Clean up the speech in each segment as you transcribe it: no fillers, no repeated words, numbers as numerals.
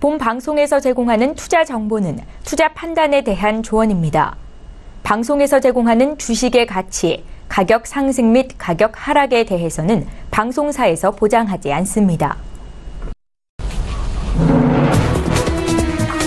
본 방송에서 제공하는 투자 정보는 투자 판단에 대한 조언입니다. 방송에서 제공하는 주식의 가치, 가격 상승 및 가격 하락에 대해서는 방송사에서 보장하지 않습니다.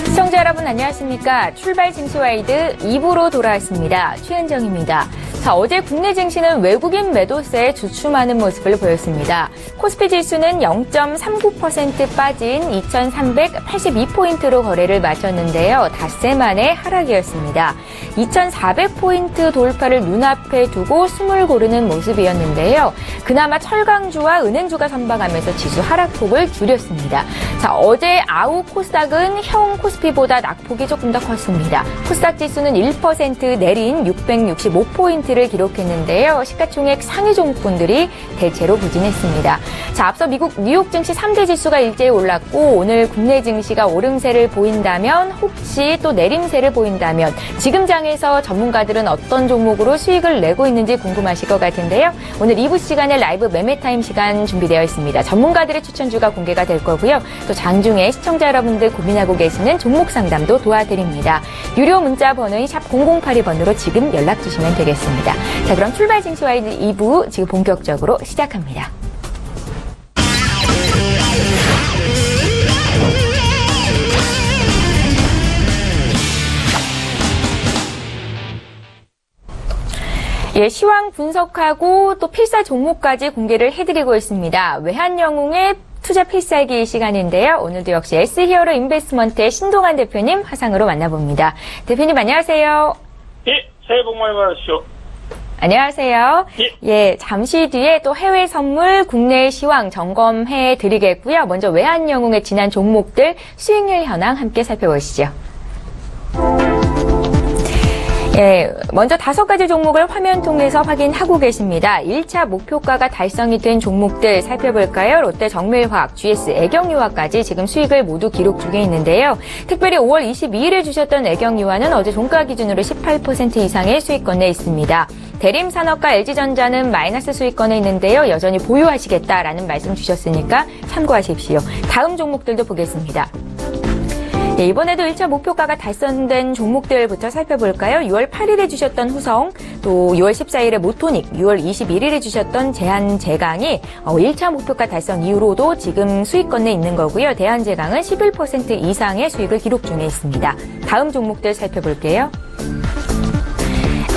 시청자 여러분 안녕하십니까? 출발 증시와이드 2부로 돌아왔습니다. 최은정입니다. 자, 어제 국내 증시는 외국인 매도세에 주춤하는 모습을 보였습니다. 코스피 지수는 0.39% 빠진 2,382포인트로 거래를 마쳤는데요. 닷새 만에 하락이었습니다. 2,400포인트 돌파를 눈앞에 두고 숨을 고르는 모습이었는데요. 그나마 철강주와 은행주가 선방하면서 지수 하락폭을 줄였습니다. 자, 어제 아우 코스닥은 형 코스피보다 낙폭이 조금 더 컸습니다. 코스닥 지수는 1% 내린 665포인트를 기록했는데요. 시가총액 상위 종목군들이 대체로 부진했습니다. 자, 앞서 미국 뉴욕 증시 3대 지수가 일제히 올랐고 오늘 국내 증시가 오름세를 보인다면 혹시 또 내림세를 보인다면 지금 장에서 전문가들은 어떤 종목으로 수익을 내고 있는지 궁금하실 것 같은데요. 오늘 2부 시간에 라이브 매매타임 시간 준비되어 있습니다. 전문가들의 추천주가 공개가 될 거고요. 또 장중에 시청자 여러분들 고민하고 계시는 종목 상담도 도와드립니다. 유료 문자 번호인 샵 0082번으로 지금 연락 주시면 되겠습니다. 자, 그럼 출발 증시와이드 2부 지금 본격적으로 시작합니다. 예, 시황 분석하고 또 필사 종목까지 공개를 해드리고 있습니다. 외환영웅의 투자 필살기 시간인데요. 오늘도 역시 S히어로 인베스트먼트의 신동환 대표님 화상으로 만나봅니다. 대표님 안녕하세요. 예, 새해 복 많이 받으십시오. 안녕하세요. 예, 잠시 뒤에 또 해외 선물, 국내 시황 점검해 드리겠고요. 먼저 외환영웅의 지난 종목들 수익률 현황 함께 살펴보시죠. 예, 먼저 5가지 종목을 화면 통해서 확인하고 계십니다. 1차 목표가가 달성이 된 종목들 살펴볼까요? 롯데 정밀화학, GS 애경유화까지 지금 수익을 모두 기록 중에 있는데요. 특별히 5월 22일에 주셨던 애경유화는 어제 종가 기준으로 18% 이상의 수익권에 있습니다. 대림산업과 LG전자는 마이너스 수익권에 있는데요. 여전히 보유하시겠다라는 말씀 주셨으니까 참고하십시오. 다음 종목들도 보겠습니다. 네, 이번에도 1차 목표가가 달성된 종목들부터 살펴볼까요? 6월 8일에 주셨던 후성, 또 6월 14일에 모토닉, 6월 21일에 주셨던 제한제강이 1차 목표가 달성 이후로도 지금 수익권에 있는 거고요. 대한제강은 11% 이상의 수익을 기록 중에 있습니다. 다음 종목들 살펴볼게요.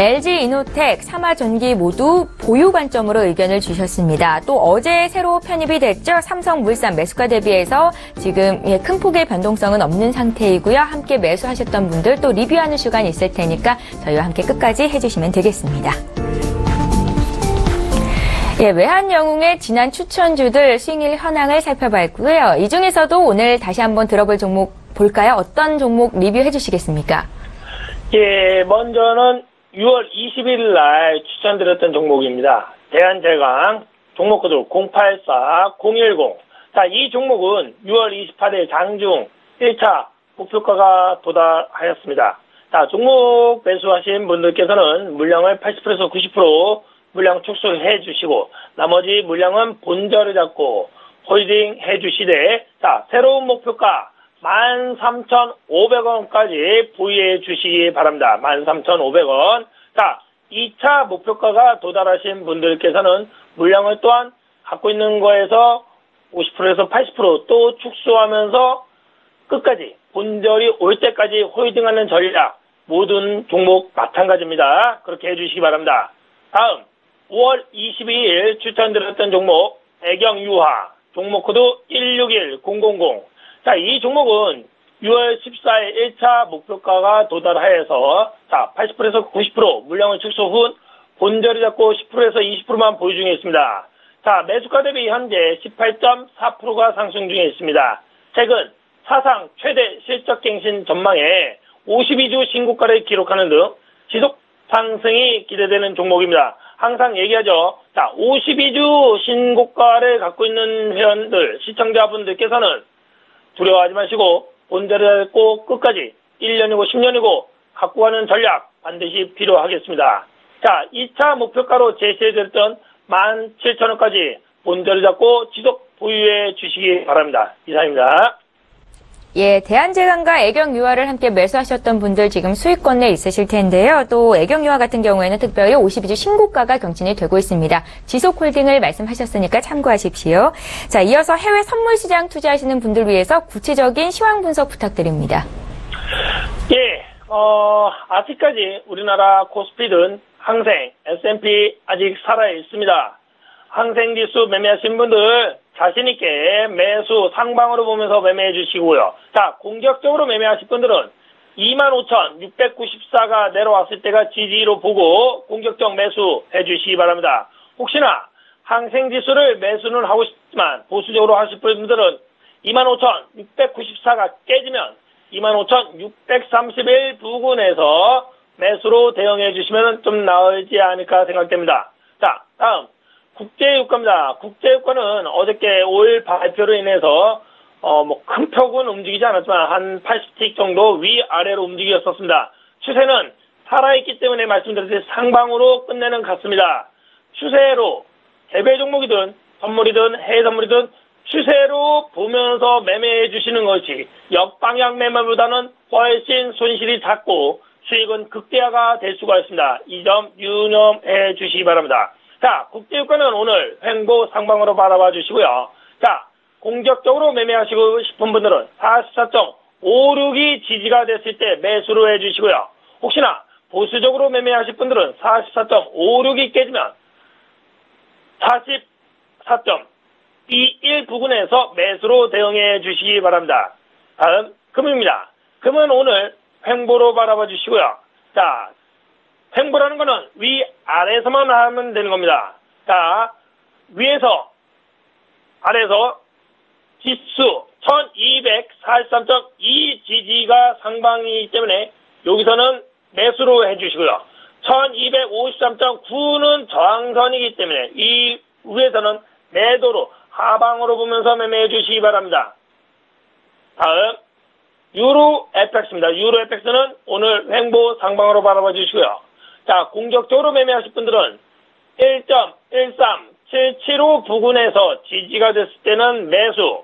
LG이노텍, 삼화전기 모두 보유 관점으로 의견을 주셨습니다. 또 어제 새로 편입이 됐죠. 삼성물산 매수가 대비해서 지금 큰 폭의 변동성은 없는 상태이고요. 함께 매수하셨던 분들 또 리뷰하는 시간이 있을 테니까 저희와 함께 끝까지 해주시면 되겠습니다. 예, 외환영웅의 지난 추천주들 수익률 현황을 살펴봤고요. 이 중에서도 오늘 다시 한번 들어볼 종목 볼까요? 어떤 종목 리뷰해 주시겠습니까? 예, 먼저는 6월 20일 날 추천드렸던 종목입니다. 대한제강, 종목 코드 084010. 자, 이 종목은 6월 28일 장중 1차 목표가가 도달하였습니다. 자, 종목 매수하신 분들께서는 물량을 80%에서 90% 물량 축소해 주시고, 나머지 물량은 본절을 잡고 홀딩 해 주시되, 자, 새로운 목표가 13,500원까지 보유해 주시기 바랍니다. 13,500원. 자, 2차 목표가가 도달하신 분들께서는 물량을 또한 갖고 있는 거에서 50%에서 80% 또 축소하면서 끝까지 본절이 올 때까지 홀딩하는 전략, 모든 종목 마찬가지입니다. 그렇게 해주시기 바랍니다. 다음 5월 22일 추천드렸던 종목 애경유화, 종목 코드 161000. 자, 이 종목은 6월 14일 1차 목표가가 도달하여서 자, 80%에서 90% 물량을 축소 후 본절이 잡고 10%에서 20%만 보유 중에 있습니다. 자, 매수가 대비 현재 18.4%가 상승 중에 있습니다. 최근 사상 최대 실적갱신 전망에 52주 신고가를 기록하는 등 지속 상승이 기대되는 종목입니다. 항상 얘기하죠. 자, 52주 신고가를 갖고 있는 회원들, 시청자분들께서는 두려워하지 마시고 본절을 잡고 끝까지 1년이고 10년이고 갖고 가는 전략 반드시 필요하겠습니다. 자, 2차 목표가로 제시해드렸던 17,000원까지 본절을 잡고 지속 보유해 주시기 바랍니다. 이상입니다. 예, 대한제강과 애경유아를 함께 매수하셨던 분들 지금 수익권 내 있으실 텐데요. 또 애경유아 같은 경우에는 특별히 52주 신고가가 경신이 되고 있습니다. 지속홀딩을 말씀하셨으니까 참고하십시오. 자, 이어서 해외 선물시장 투자하시는 분들 위해서 구체적인 시황 분석 부탁드립니다. 예, 아직까지 우리나라 코스피든 항생, S&P 아직 살아있습니다. 항생지수 매매하신 분들 자신있게 매수 상방으로 보면서 매매해 주시고요. 자, 공격적으로 매매하실 분들은 25,694가 내려왔을 때가 지지로 보고 공격적 매수해 주시기 바랍니다. 혹시나 항생지수를 매수는 하고 싶지만 보수적으로 하실 분들은 25,694가 깨지면 25,631 부근에서 매수로 대응해 주시면 좀 나으지 않을까 생각됩니다. 자, 다음 국제유가입니다. 국제유가는 어저께 5일 발표로 인해서 큰 폭은 움직이지 않았지만 한 80틱 정도 위아래로 움직였었습니다. 추세는 살아있기 때문에 말씀드렸듯이 상방으로 끝내는 같습니다. 추세로 개별 종목이든 선물이든 해외 선물이든 추세로 보면서 매매해 주시는 것이 역방향 매매보다는 훨씬 손실이 작고 수익은 극대화가 될 수가 있습니다. 이 점 유념해 주시기 바랍니다. 자, 국제유가는 오늘 횡보 상방으로 바라봐 주시고요. 자, 공격적으로 매매하시고 싶은 분들은 44.56이 지지가 됐을 때 매수로 해 주시고요. 혹시나 보수적으로 매매하실 분들은 44.56이 깨지면 44.21 부근에서 매수로 대응해 주시기 바랍니다. 다음 금입니다. 금은 오늘 횡보로 바라봐 주시고요. 자, 횡보라는 거는 위아래에서만 하면 되는 겁니다. 자, 위에서 아래에서 지수 1243.2 지지가 상방이기 때문에 여기서는 매수로 해주시고요. 1253.9는 저항선이기 때문에 이 위에서는 매도로 하방으로 보면서 매매해 주시기 바랍니다. 다음 유로 FX입니다. 유로 FX는 오늘 횡보 상방으로 바라봐 주시고요. 자, 공격적으로 매매하실 분들은 1.13775 부근에서 지지가 됐을 때는 매수.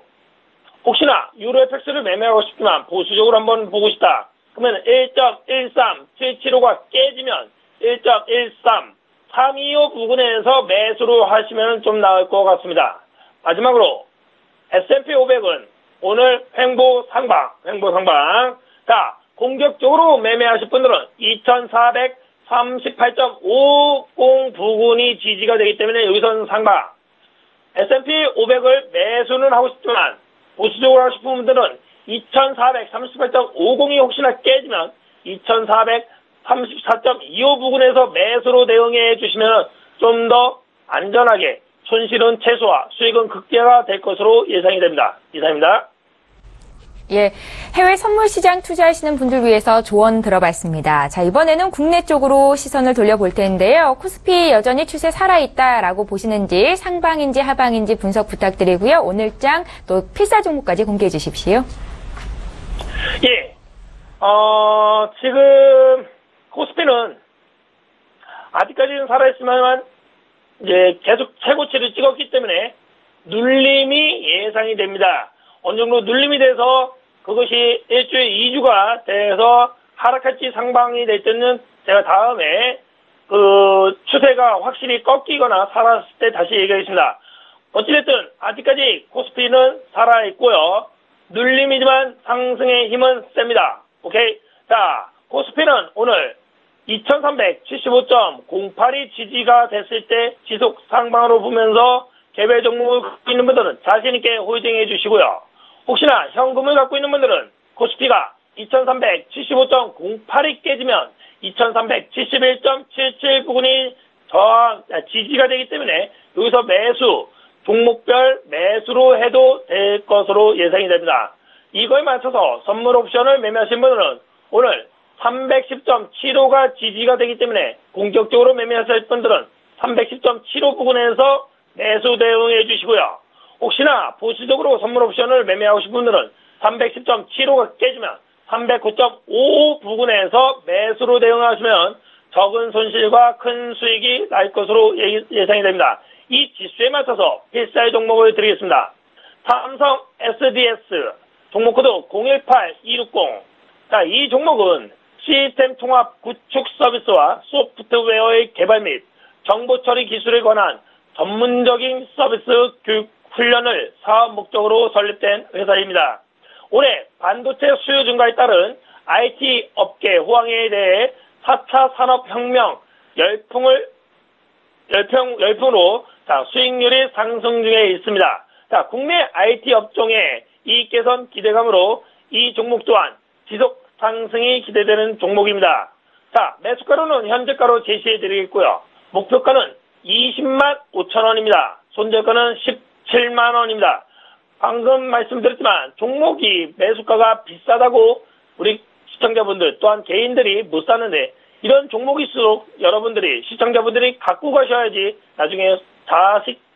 혹시나 유로 FX를 매매하고 싶지만 보수적으로 한번 보고 싶다. 그러면 1.13775가 깨지면 1.13325 부근에서 매수로 하시면 좀 나을 것 같습니다. 마지막으로 S&P 500은 오늘 횡보 상방. 자, 공격적으로 매매하실 분들은 2438.50 부근이 지지가 되기 때문에 여기서는 상방. S&P 500을 매수는 하고 싶지만 보수적으로 하고 싶은 분들은 2438.50이 혹시나 깨지면 2434.25 부근에서 매수로 대응해 주시면 좀 더 안전하게 손실은 최소화, 수익은 극대화가 될 것으로 예상이 됩니다. 이상입니다. 예, 해외 선물 시장 투자하시는 분들 위해서 조언 들어봤습니다. 자, 이번에는 국내 쪽으로 시선을 돌려볼 텐데요. 코스피 여전히 추세 살아있다라고 보시는지 상방인지 하방인지 분석 부탁드리고요. 오늘장 또 필사 종목까지 공개해 주십시오. 예, 지금 코스피는 아직까지는 살아있지만 이제 계속 최고치를 찍었기 때문에 눌림이 예상이 됩니다. 어느 정도 눌림이 돼서 그것이 일주일 2주가 돼서 하락할지 상방이 될 때는 제가 다음에 그 추세가 확실히 꺾이거나 살았을 때 다시 얘기하겠습니다. 어찌됐든 아직까지 코스피는 살아있고요. 눌림이지만 상승의 힘은 셉니다. 오케이? 자, 코스피는 오늘 2375.08이 지지가 됐을 때 지속 상방으로 보면서 개별 종목을 갖고 있는 분들은 자신있게 홀딩해 주시고요. 혹시나 현금을 갖고 있는 분들은 코스피가 2375.08이 깨지면 2371.77 부근이 지지가 되기 때문에 여기서 매수, 종목별 매수로 해도 될 것으로 예상이 됩니다. 이거에 맞춰서 선물 옵션을 매매하신 분들은 오늘 310.75가 지지가 되기 때문에 공격적으로 매매하실 분들은 310.75 부근에서 매수 대응해 주시고요. 혹시나 보수적으로 선물 옵션을 매매하고 싶은 분들은 310.75가 깨지면 309.55 부근에서 매수로 대응하시면 적은 손실과 큰 수익이 날 것으로 예상이 됩니다. 이 지수에 맞춰서 필사의 종목을 드리겠습니다. 삼성 SDS 종목코드 018260. 자, 이 종목은 시스템 통합 구축 서비스와 소프트웨어의 개발 및 정보 처리 기술에 관한 전문적인 서비스 교육 훈련을 사업 목적으로 설립된 회사입니다. 올해 반도체 수요 증가에 따른 IT 업계 호황에 대해 4차 산업혁명 열풍으로 수익률이 상승 중에 있습니다. 자, 국내 IT 업종의 이익 개선 기대감으로 이 종목 또한 지속 상승이 기대되는 종목입니다. 자, 매수가로는 현재가로 제시해드리겠고요. 목표가는 20만 5천 원입니다. 손절가는 17만 원입니다. 방금 말씀드렸지만 종목이 매수가가 비싸다고 우리 시청자분들 또한 개인들이 못 사는데 이런 종목일수록 여러분들이 시청자분들이 갖고 가셔야지 나중에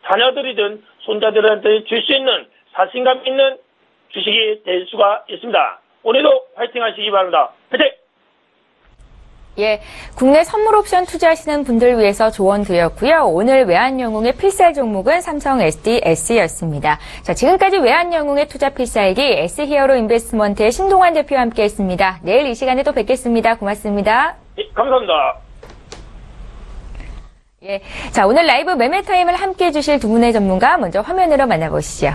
자녀들이든 손자들한테 줄 수 있는 자신감 있는 주식이 될 수가 있습니다. 오늘도 화이팅 하시기 바랍니다. 화이팅! 예, 국내 선물 옵션 투자하시는 분들 위해서 조언 드렸고요. 오늘 외환영웅의 필살 종목은 삼성 SDS였습니다. 자, 지금까지 외환영웅의 투자 필살기 S히어로 인베스트먼트의 신동환 대표와 함께했습니다. 내일 이 시간에 또 뵙겠습니다. 고맙습니다. 예, 감사합니다. 예, 자, 오늘 라이브 매매 타임을 함께해 주실 두 분의 전문가 먼저 화면으로 만나보시죠.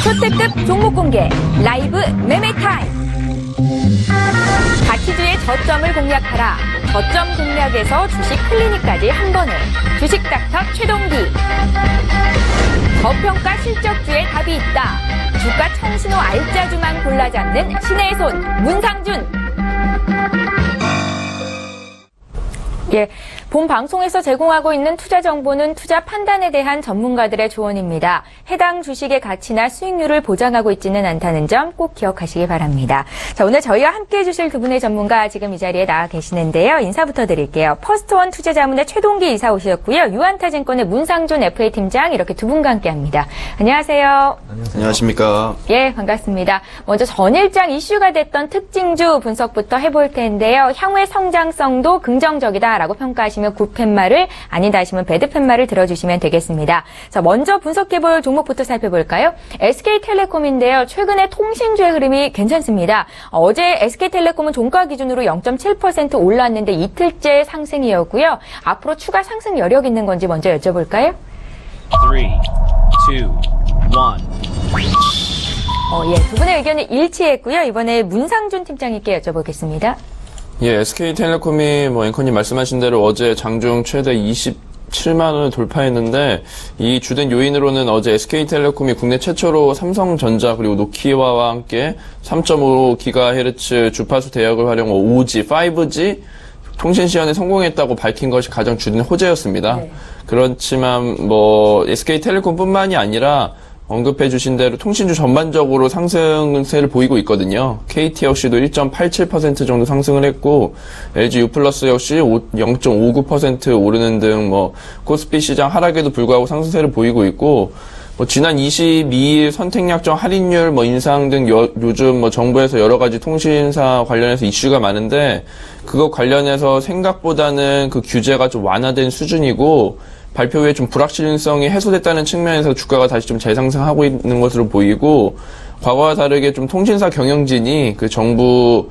초특급 종목 공개 라이브 매매 타임. 가치주의 저점을 공략하라. 저점 공략에서 주식 클리닉까지 한 번에. 주식 닥터 최동기. 저평가 실적주에 답이 있다. 주가 청신호 알짜주만 골라 잡는 신의 손 문상준. 예, 본 방송에서 제공하고 있는 투자 정보는 투자 판단에 대한 전문가들의 조언입니다. 해당 주식의 가치나 수익률을 보장하고 있지는 않다는 점 꼭 기억하시기 바랍니다. 자, 오늘 저희와 함께해 주실 두 분의 전문가 지금 이 자리에 나와 계시는데요. 인사부터 드릴게요. 퍼스트원 투자자문의 최동기 이사 오셨고요. 유한타증권의 문상준 FA 팀장 이렇게 두 분과 함께합니다. 안녕하세요. 안녕하십니까. 예, 반갑습니다. 먼저 전일장 이슈가 됐던 특징주 분석부터 해볼 텐데요. 향후의 성장성도 긍정적이다라고 평가하시면 굿팻말을, 아니다 하시면 배드팻말을 들어주시면 되겠습니다. 자, 먼저 분석해볼 종목부터 살펴볼까요? SK텔레콤인데요. 최근에 통신주의 흐름이 괜찮습니다. 어제 SK텔레콤은 종가 기준으로 0.7% 올랐는데 이틀째 상승이었고요. 앞으로 추가 상승 여력 있는 건지 먼저 여쭤볼까요? 3, 2, 1. 예, 두 분의 의견이 일치했고요. 이번에 문상준 팀장님께 여쭤보겠습니다. 예, SK텔레콤이 앵커님 말씀하신 대로 어제 장중 최대 27만 원을 돌파했는데 이 주된 요인으로는 어제 SK텔레콤이 국내 최초로 삼성전자 그리고 노키아와 함께 3.5GHz 주파수 대역을 활용한 5G, 5G 통신 시연에 성공했다고 밝힌 것이 가장 주된 호재였습니다. 네. 그렇지만 SK텔레콤뿐만이 아니라 언급해 주신 대로 통신주 전반적으로 상승세를 보이고 있거든요. KT 역시도 1.87% 정도 상승을 했고 LG U+ 역시 0.59% 오르는 등 코스피 시장 하락에도 불구하고 상승세를 보이고 있고 지난 22일 선택약정 할인율 인상 등 요즘 정부에서 여러 가지 통신사 관련해서 이슈가 많은데 그것 관련해서 생각보다는 그 규제가 좀 완화된 수준이고 발표 후에 좀 불확실성이 해소됐다는 측면에서 주가가 다시 좀 재상승하고 있는 것으로 보이고 과거와 다르게 좀 통신사 경영진이 그 정부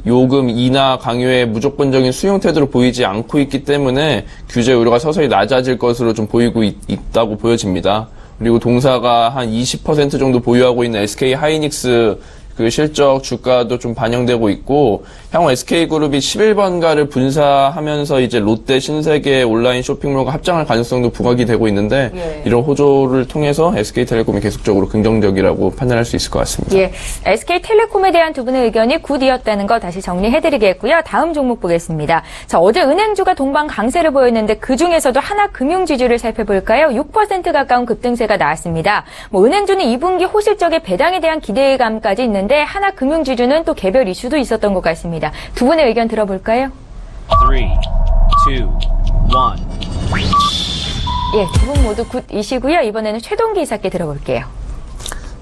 요금 인하 강요의 무조건적인 수용 태도를 보이지 않고 있기 때문에 규제 우려가 서서히 낮아질 것으로 좀 보이고 있다고 보여집니다. 그리고 동사가 한 20% 정도 보유하고 있는 SK 하이닉스 그 실적 주가도 좀 반영되고 있고 향후 SK그룹이 11번가를 분사하면서 이제 롯데 신세계 온라인 쇼핑몰과 합장할 가능성도 부각이 되고 있는데 예. 이런 호조를 통해서 SK텔레콤이 계속적으로 긍정적이라고 판단할 수 있을 것 같습니다. 예, SK텔레콤에 대한 두 분의 의견이 굿이었다는 거 다시 정리해드리겠고요. 다음 종목 보겠습니다. 자, 어제 은행주가 동반 강세를 보였는데 그중에서도 하나금융지주를 살펴볼까요? 6% 가까운 급등세가 나왔습니다. 은행주는 2분기 호실적의 배당에 대한 기대감까지 있는 데 하나금융지주는 또 개별 이슈도 있었던 것 같습니다. 두 분의 의견 들어볼까요? 3, 2, 1. 예, 두 분 모두 굿이시고요. 이번에는 최동기 이사께 들어볼게요.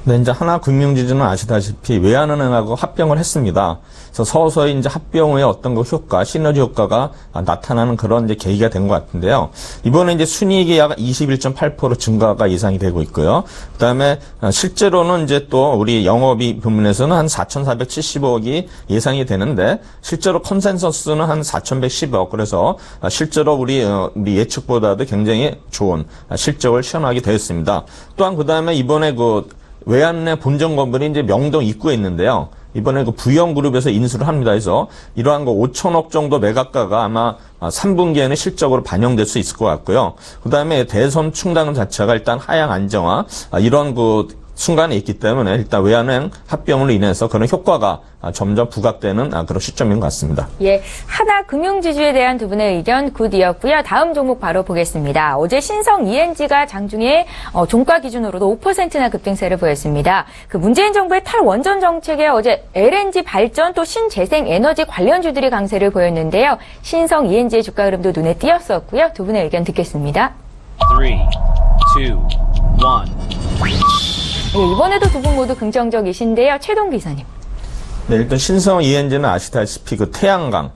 네, 이제 하나금융지주는 아시다시피 외환은행하고 합병을 했습니다. 그래서 서서히 이제 합병 후에 어떤 그 효과, 시너지 효과가 나타나는 그런 이제 계기가 된 것 같은데요. 이번에 이제 순이익이 약 21.8% 증가가 예상이 되고 있고요. 그다음에 실제로는 이제 또 우리 영업이익 부문에서는 한 4,470억이 예상이 되는데 실제로 컨센서스는 한 4,110억. 그래서 실제로 우리 예측보다도 굉장히 좋은 실적을 시현하게 되었습니다. 또한 그다음에 이번에 외환은행 본점 건물이 이제 명동 입구에 있는데요. 이번에 부영그룹에서 인수를 합니다. 그래서 이러한 5천억 정도 매각가가 아마 3분기에는 실적으로 반영될 수 있을 것 같고요. 그 다음에 대선 충당 자체가 일단 하향 안정화, 이런 순간에 있기 때문에 일단 외환은행 합병으로 인해서 그런 효과가 점점 부각되는 그런 시점인 것 같습니다. 예, 하나금융지주에 대한 두 분의 의견 굿이었고요. 다음 종목 바로 보겠습니다. 어제 신성 ENG가 장중에 종가 기준으로도 5%나 급등세를 보였습니다. 그 문재인 정부의 탈원전 정책에 어제 LNG 발전 또 신재생 에너지 관련주들이 강세를 보였는데요. 신성 ENG의 주가 흐름도 눈에 띄었었고요. 두 분의 의견 듣겠습니다. 3, 2, 1. 예, 이번에도 두 분 모두 긍정적이신데요. 최동 기사님. 네, 일단 신성 ENG는 아시다시피 태양광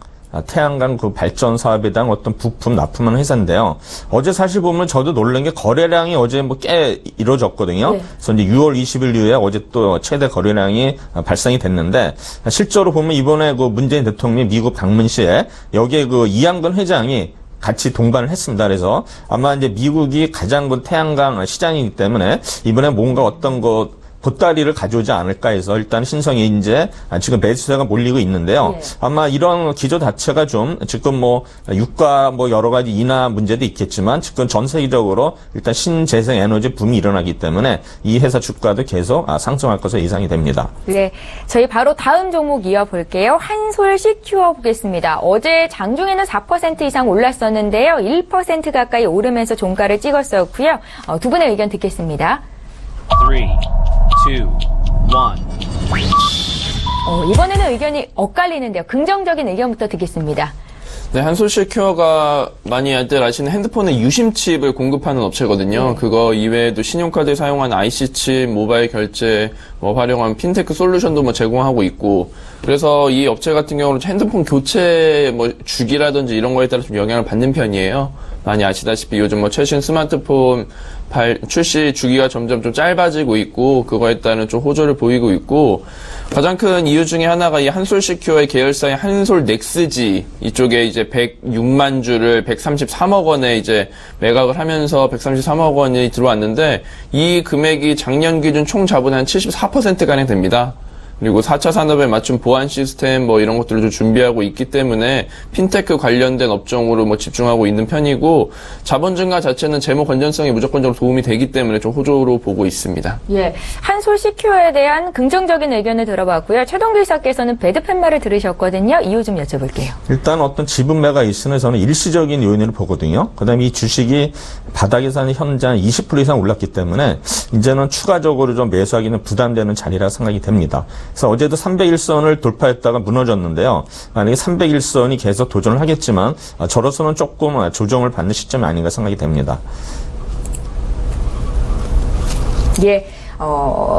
발전 사업에 대한 어떤 부품 납품하는 회사인데요. 어제 사실 보면 저도 놀란 게 거래량이 어제 꽤 이루어졌거든요. 네. 그래서 이제 6월 20일 이후에 어제 또 최대 거래량이 발생이 됐는데 실제로 보면 이번에 문재인 대통령이 미국 방문 시에 여기에 이양근 회장이 같이 동반을 했습니다. 그래서 아마 이제 미국이 가장 태양광 시장이기 때문에 이번에 뭔가 어떤 보따리를 가져오지 않을까 해서 일단 신성이 이제 지금 매수세가 몰리고 있는데요. 네. 아마 이런 기조 자체가 좀 지금 유가 여러 가지 인하 문제도 있겠지만 지금 전 세계적으로 일단 신재생 에너지 붐이 일어나기 때문에 이 회사 주가도 계속 상승할 것으로 예상이 됩니다. 네, 저희 바로 다음 종목 이어볼게요. 한솔 시큐어 보겠습니다. 어제 장중에는 4% 이상 올랐었는데요. 1% 가까이 오르면서 종가를 찍었었고요. 두 분의 의견 듣겠습니다. 3, 2, 1. 이번에는 의견이 엇갈리는데요. 긍정적인 의견부터 듣겠습니다. 네, 한솔시큐어가 많이들 아시는 핸드폰의 유심칩을 공급하는 업체거든요. 그거 이외에도 신용카드에 사용하는 IC칩, 모바일 결제, 활용한 핀테크 솔루션도 제공하고 있고, 그래서 이 업체 같은 경우는 핸드폰 교체 주기라든지 이런 거에 따라 좀 영향을 받는 편이에요. 많이 아시다시피 요즘 최신 스마트폰 출시 주기가 점점 좀 짧아지고 있고, 그거에 따른 좀 호조를 보이고 있고, 가장 큰 이유 중에 하나가 이 한솔시큐어의 계열사인 한솔넥스지, 이쪽에 이제 106만 주를 133억 원에 이제 매각을 하면서 133억 원이 들어왔는데, 이 금액이 작년 기준 총 자본의 한 74%가량 됩니다. 그리고 4차 산업에 맞춘 보안 시스템 이런 것들을 좀 준비하고 있기 때문에 핀테크 관련된 업종으로 집중하고 있는 편이고, 자본 증가 자체는 재무 건전성에 무조건적으로 도움이 되기 때문에 좀 호조로 보고 있습니다. 예, 한솔 시큐어에 대한 긍정적인 의견을 들어봤고요. 최동 기사께서는 배드팬 말을 들으셨거든요. 이유 좀 여쭤볼게요. 일단 어떤 지분 매각 일수는 저는 일시적인 요인으로 보거든요. 그다음에 이 주식이 바닥에서 현재 한 20% 이상 올랐기 때문에 이제는 추가적으로 좀 매수하기는 부담되는 자리라 생각이 됩니다. 그래서 어제도 301선을 돌파했다가 무너졌는데요. 만약에 301선이 계속 도전을 하겠지만 저로서는 조금 조정을 받는 시점이 아닌가 생각이 됩니다. 예.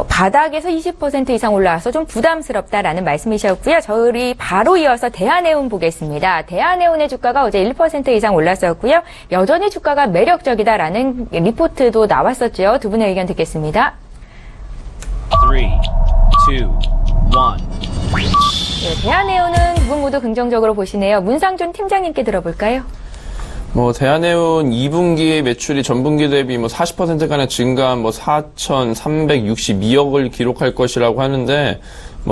바닥에서 20% 이상 올라와서 좀 부담스럽다라는 말씀이셨고요. 저희 바로 이어서 대한해운 보겠습니다. 대한해운의 주가가 어제 1% 이상 올랐었고요. 여전히 주가가 매력적이다라는 리포트도 나왔었죠. 두 분의 의견 듣겠습니다. 3, 2, 1. 네, 대한해운은 두 분 모두 긍정적으로 보시네요. 문상준 팀장님께 들어볼까요? 대한해운 2분기 매출이 전분기 대비 40%가량 증가한 4,362억을 기록할 것이라고 하는데,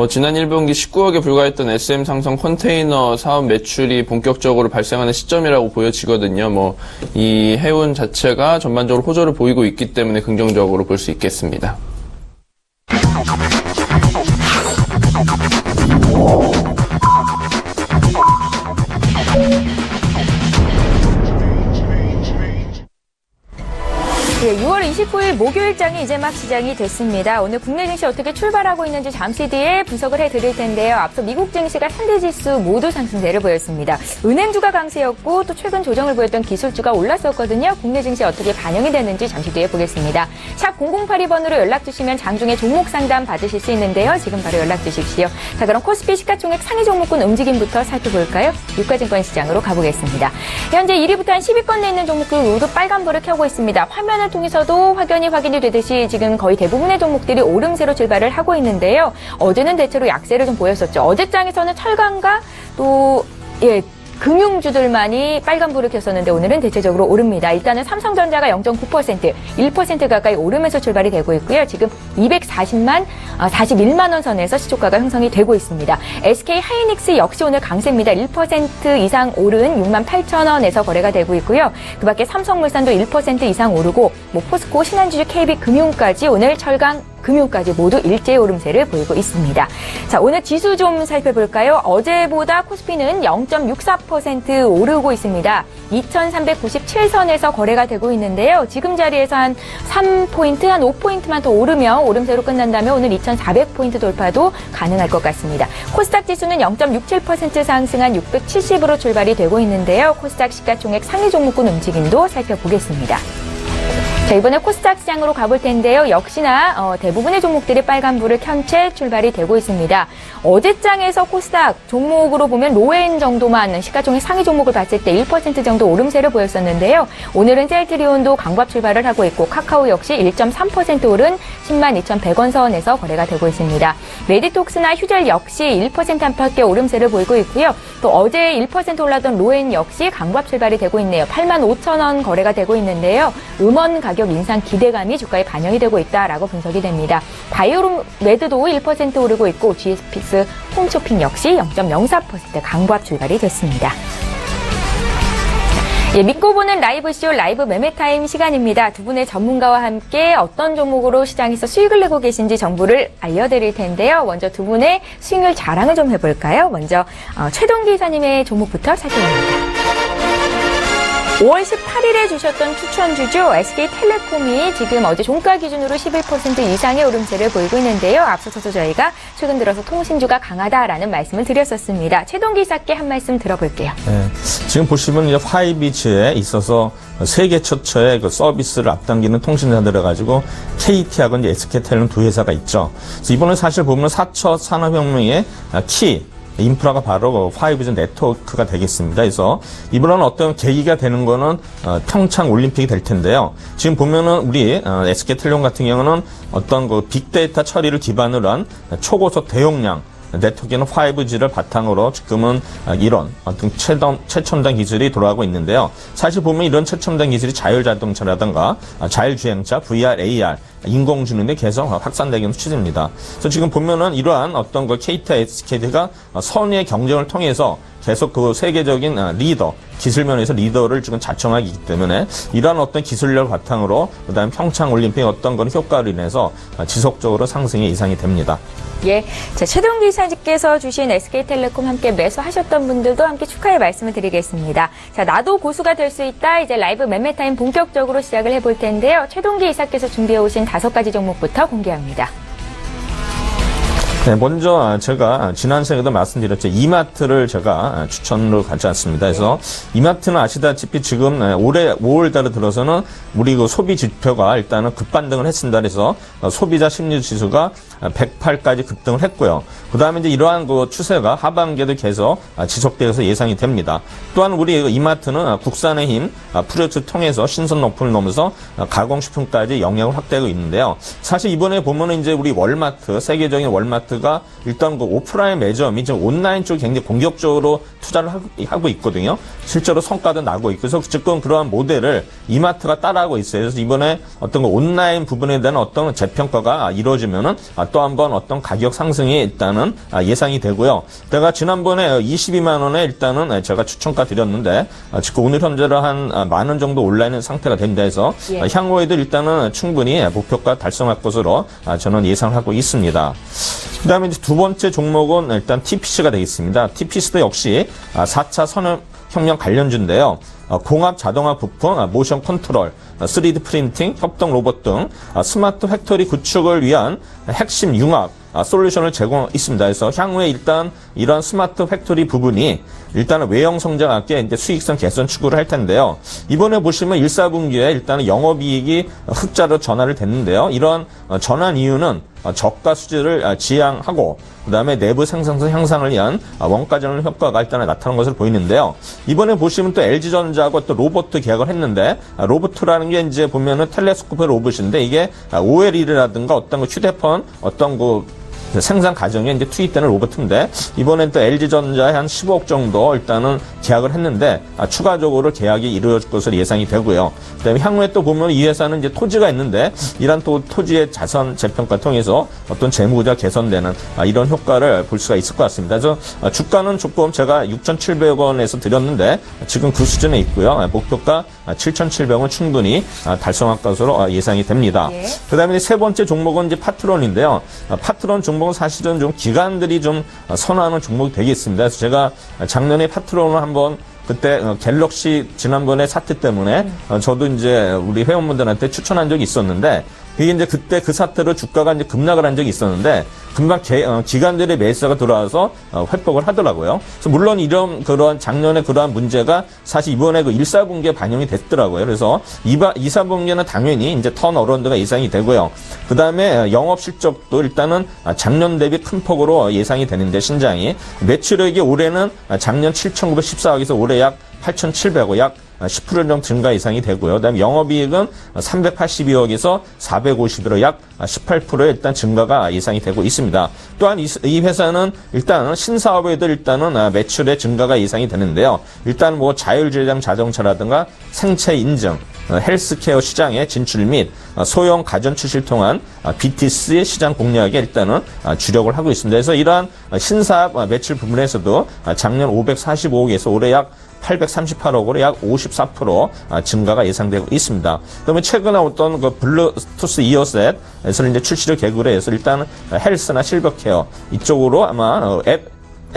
지난 1분기 19억에 불과했던 SM 상성 컨테이너 사업 매출이 본격적으로 발생하는 시점이라고 보여지거든요. 이 해운 자체가 전반적으로 호조를 보이고 있기 때문에 긍정적으로 볼 수 있겠습니다. 예, 6월 29일 목요일장이 이제 막 시작이 됐습니다. 오늘 국내 증시 어떻게 출발하고 있는지 잠시 뒤에 분석을 해드릴 텐데요. 앞서 미국 증시가 상대지수 모두 상승세를 보였습니다. 은행주가 강세였고 또 최근 조정을 보였던 기술주가 올랐었거든요. 국내 증시 어떻게 반영이 되는지 잠시 뒤에 보겠습니다. 샵 0082번으로 연락 주시면 장중에 종목 상담 받으실 수 있는데요. 지금 바로 연락 주십시오. 자, 그럼 코스피 시가총액 상위 종목군 움직임부터 살펴볼까요? 유가증권 시장으로 가보겠습니다. 현재 1위부터 한 10위권 내 있는 종목들 모두 빨간불을 켜고 있습니다. 화면을 통해서도 확인이 되듯이 지금 거의 대부분의 종목들이 오름세로 출발을 하고 있는데요. 어제는 대체로 약세를 좀 보였었죠. 어제장에서는 철강과 또 금융주들만이 빨간불을 켰었는데 오늘은 대체적으로 오릅니다. 일단은 삼성전자가 0.9%, 1% 가까이 오르면서 출발이 되고 있고요. 지금 41만 원 선에서 시초가가 형성이 되고 있습니다. SK 하이닉스 역시 오늘 강세입니다. 1% 이상 오른 6만 8천 원에서 거래가 되고 있고요. 그 밖에 삼성물산도 1% 이상 오르고 포스코, 신한주주, KB금융까지 오늘 철강, 금융까지 모두 일제히 오름세를 보이고 있습니다. 자, 오늘 지수 좀 살펴볼까요? 어제보다 코스피는 0.64% 오르고 있습니다. 2397선에서 거래가 되고 있는데요. 지금 자리에서 한 3포인트, 한 5포인트만 더 오르며 오름세로 끝난다면 오늘 2400포인트 돌파도 가능할 것 같습니다. 코스닥 지수는 0.67% 상승한 670으로 출발이 되고 있는데요. 코스닥 시가총액 상위 종목군 움직임도 살펴보겠습니다. 자, 이번에 코스닥 시장으로 가볼 텐데요. 역시나 대부분의 종목들이 빨간불을 켠 채 출발이 되고 있습니다. 어제장에서 코스닥 종목으로 보면 로엔 정도만 시가총액 상위 종목을 봤을 때 1% 정도 오름세를 보였었는데요. 오늘은 셀트리온도 강밥 출발을 하고 있고 카카오 역시 1.3% 오른 102,100원 선에서 거래가 되고 있습니다. 메디톡스나 휴젤 역시 1% 안팎의 오름세를 보이고 있고요. 또 어제 1% 올랐던 로엔 역시 강밥 출발이 되고 있네요. 85,000원 거래가 되고 있는데요. 음원 가격 인상 기대감이 주가에 반영이 되고 있다라고 분석이 됩니다. 바이오메드도 1% 오르고 있고 GS픽스 홈쇼핑 역시 0.04% 강보합 출발이 됐습니다. 믿고 보는 라이브쇼 라이브 매매타임 시간입니다. 두 분의 전문가와 함께 어떤 종목으로 시장에서 수익을 내고 계신지 정보를 알려드릴 텐데요. 먼저 두 분의 수익률 자랑을 좀 해볼까요? 먼저 최동기 이사님의 종목부터 살펴봅니다. 5월 18일에 주셨던 추천주죠. SK텔레콤이 지금 어제 종가 기준으로 11% 이상의 오름세를 보이고 있는데요. 앞서서 저희가 최근 들어서 통신주가 강하다라는 말씀을 드렸었습니다. 최동기 이사께 한 말씀 들어볼게요. 네, 지금 보시면 이제 5G에 있어서 세계 최초의 그 서비스를 앞당기는 통신사들을 가지고 KT하고 이제 SK텔레콤 두 회사가 있죠. 그래서 이번에 사실 보면 4차 산업혁명의 키 인프라가 바로 5G 네트워크가 되겠습니다. 그래서 이번에는 어떤 계기가 되는 거는 평창 올림픽이 될 텐데요. 지금 보면은 우리 SK텔레콤 같은 경우는 어떤 그 빅데이터 처리를 기반으로 한 초고속 대용량 네트워크는 5G를 바탕으로 지금은 이런 어떤 최첨단 기술이 돌아가고 있는데요. 사실 보면 이런 최첨단 기술이 자율자동차라든가 자율주행차, VR, AR, 인공지능이 계속 확산되기는 추세입니다. 그래서 지금 보면은 이러한 어떤 그 KT와 SK가 선의의 경쟁을 통해서 계속 그 세계적인 리더, 기술 면에서 리더를 지금 자청하기 때문에 이러한 어떤 기술력을 바탕으로 그다음 평창 올림픽 어떤 그런 효과로 인해서 지속적으로 상승이 예상이 됩니다. 예, 자, 최동기 이사님께서 주신 SK텔레콤 함께 매수하셨던 분들도 함께 축하의 말씀을 드리겠습니다. 자, 나도 고수가 될 수 있다. 이제 라이브 매매타임 본격적으로 시작을 해볼 텐데요. 최동기 이사께서 준비해 오신 5가지 종목부터 공개합니다. 네, 먼저 제가 지난 시간에도 말씀드렸죠. 이마트를 제가 추천으로 가지 않습니다. 그래서 이마트는 아시다시피 지금 올해 5월 달에 들어서는 우리 그 소비 지표가 일단은 급반등을 했습니다. 그래서 소비자 심리 지수가 108까지 급등을 했고요. 그 다음에 이제 이러한 그 추세가 하반기에도 계속 지속되어서 예상이 됩니다. 또한 우리 이마트는 국산의 힘 프로젝트를 통해서 신선 높임을 넘어서 가공식품까지 영역을 확대하고 있는데요. 사실 이번에 보면은 이제 우리 월마트, 세계적인 월마트가 일단 그 오프라인 매점이 지금 온라인 쪽에 굉장히 공격적으로 투자를 하고 있거든요. 실제로 성과도 나고 있고, 그래서 지금 그러한 모델을 이마트가 따라하고 있어요. 그래서 이번에 어떤 그 온라인 부분에 대한 어떤 재평가가 이루어지면은 또 한번 어떤 가격 상승이 일단은 예상이 되고요. 제가 지난번에 22만 원에 일단은 제가 추천가 드렸는데 지금 오늘 현재로 한 만 원 정도 올라 있는 상태가 됩니다. 해서 향후에도 일단은 충분히 목표가 달성할 것으로 저는 예상하고 있습니다. 그 다음에 이제 두 번째 종목은 일단 TPC가 되겠습니다. TPC도 역시 4차 산업혁명 관련주인데요. 공합 자동화 부품, 모션 컨트롤, 3D 프린팅, 협동 로봇 등 스마트 팩토리 구축을 위한 핵심 융합 솔루션을 제공하고 있습니다. 그래서 향후에 일단 이런 스마트 팩토리 부분이 일단은 외형 성장과 함께 이제 수익성 개선 추구를 할 텐데요. 이번에 보시면 1, 4분기에 일단은 영업이익이 흑자로 전환을 됐는데요. 이런 전환 이유는 저가 수지를 지향하고 그다음에 내부 생산성 향상을 위한 원가 전환 효과가 일단은 나타난 것으로 보이는데요. 이번에 보시면 또 LG전자하고 또 로봇 계약을 했는데 로봇라는 게 이제 보면은 텔레스코프 로봇인데 이게 OLED라든가 어떤 거 휴대폰 어떤 거 생산 과정에 이제 투입되는 로봇인데 이번엔 또 LG전자에 한 15억 정도 일단은 계약을 했는데 추가적으로 계약이 이루어질 것으로 예상이 되고요. 그다음에 향후에 또 보면 이 회사는 이제 토지가 있는데 이런 또 토지의 자선 재평가 통해서 어떤 재무구조가 개선되는 이런 효과를 볼 수가 있을 것 같습니다. 그래서 주가는 조금 제가 6,700원에서 드렸는데 지금 그 수준에 있고요. 목표가 7,700원 충분히 달성할 것으로 예상이 됩니다. 예. 그다음에 세 번째 종목은 이제 파트론인데요. 파트론 종목은 사실은 좀 기관들이 좀 선호하는 종목이 되겠습니다. 그래서 제가 작년에 파트론을 한번 그때 갤럭시 지난번에 사태 때문에 저도 이제 우리 회원분들한테 추천한 적이 있었는데 이게 이제 그때 그 사태로 주가가 이제 급락을 한 적이 있었는데 금방 기관들의 매수가 들어와서 회복을 하더라고요. 그래서 물론 이런 그런 작년에 그러한 문제가 사실 이번에 그 1, 4분기에 반영이 됐더라고요. 그래서 2, 4분기에는 당연히 이제 턴어라운드가 예상이 되고요. 그 다음에 영업 실적도 일단은 작년 대비 큰 폭으로 예상이 되는데 신장이 매출액이 올해는 작년 7,914억에서 올해 약 8,700억 약 10% 정도 증가 이상이 되고요. 그다음에 영업이익은 382억에서 451억 약 18%의 일단 증가가 예상이 되고 있습니다. 또한 이 회사는 일단 신사업에도 일단은 매출의 증가가 예상이 되는데요. 일단 뭐 자율주행 자동차라든가 생체 인증, 헬스케어 시장의 진출 및 소형 가전 출시를 통한 BTC 시장 공략에 일단은 주력을 하고 있습니다. 그래서 이러한 신사업 매출 부분에서도 작년 545억에서 올해 약 838억으로 약 54% 증가가 예상되고 있습니다. 그다음에 최근에 어떤 그 블루투스 이어셋에서 이제 출시를 계기로 해서 일단 헬스나 실버케어 이쪽으로 아마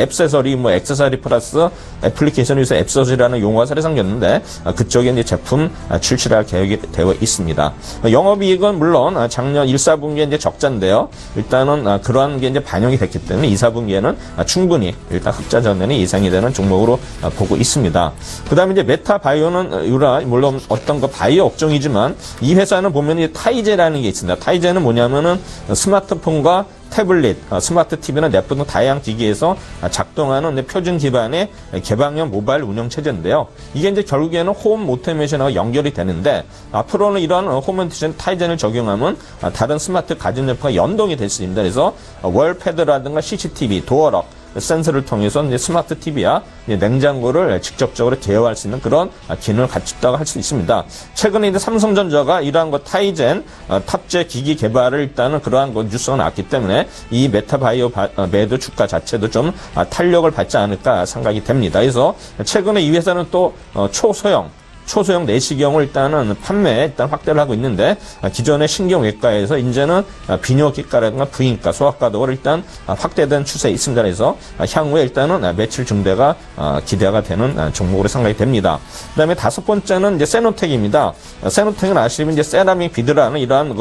앱세서리, 액세서리 플러스 애플리케이션에서 앱서리라는 용어가 새로 생겼는데 그쪽에 이제 제품 출시를 할 계획이 되어 있습니다. 영업이익은 물론 작년 1, 4분기에 이제 적자인데요. 일단은 그러한 게 이제 반영이 됐기 때문에 2, 4분기에는 충분히 일단 흑자 전환이 예상이 되는 종목으로 보고 있습니다. 그 다음에 이제 메타바이오는 물론 어떤 거 바이오 업종이지만 이 회사는 보면 이제 타이제라는 게 있습니다. 타이제는 뭐냐면은 스마트폰과 태블릿, 스마트 TV나 넷북 등 다양한 기기에서 작동하는 표준 기반의 개방형 모바일 운영 체제인데요. 이게 이제 결국에는 홈 오토메이션하고 연결이 되는데 앞으로는 이러한 홈 오토메이션 타이젠을 적용하면 다른 스마트 가전제품과 연동이 될 수 있습니다. 그래서 월패드라든가 CCTV, 도어락 센서를 통해서 이제 스마트 TV와 냉장고를 직접적으로 제어할 수 있는 그런 기능을 갖췄다고 할 수 있습니다. 최근에 이제 삼성전자가 이러한 타이젠 탑재 기기 개발을 일단은 그러한 뉴스가 나왔기 때문에 이 메타바이오 매도 주가 자체도 좀 탄력을 받지 않을까 생각이 됩니다. 그래서 최근에 이 회사는 또 초소형 내시경을 일단은 판매에 일단 확대를 하고 있는데 기존의 신경외과에서 이제는 비뇨기과라든가 부인과, 소아과 등으로 일단 확대된 추세에 있습니다. 그래서 향후에 일단은 매출 증대가 기대가 되는 종목으로 생각이 됩니다. 그다음에 다섯 번째는 이제 세노텍입니다. 세노텍은 아시면 이제 세라믹 비드라는 이러한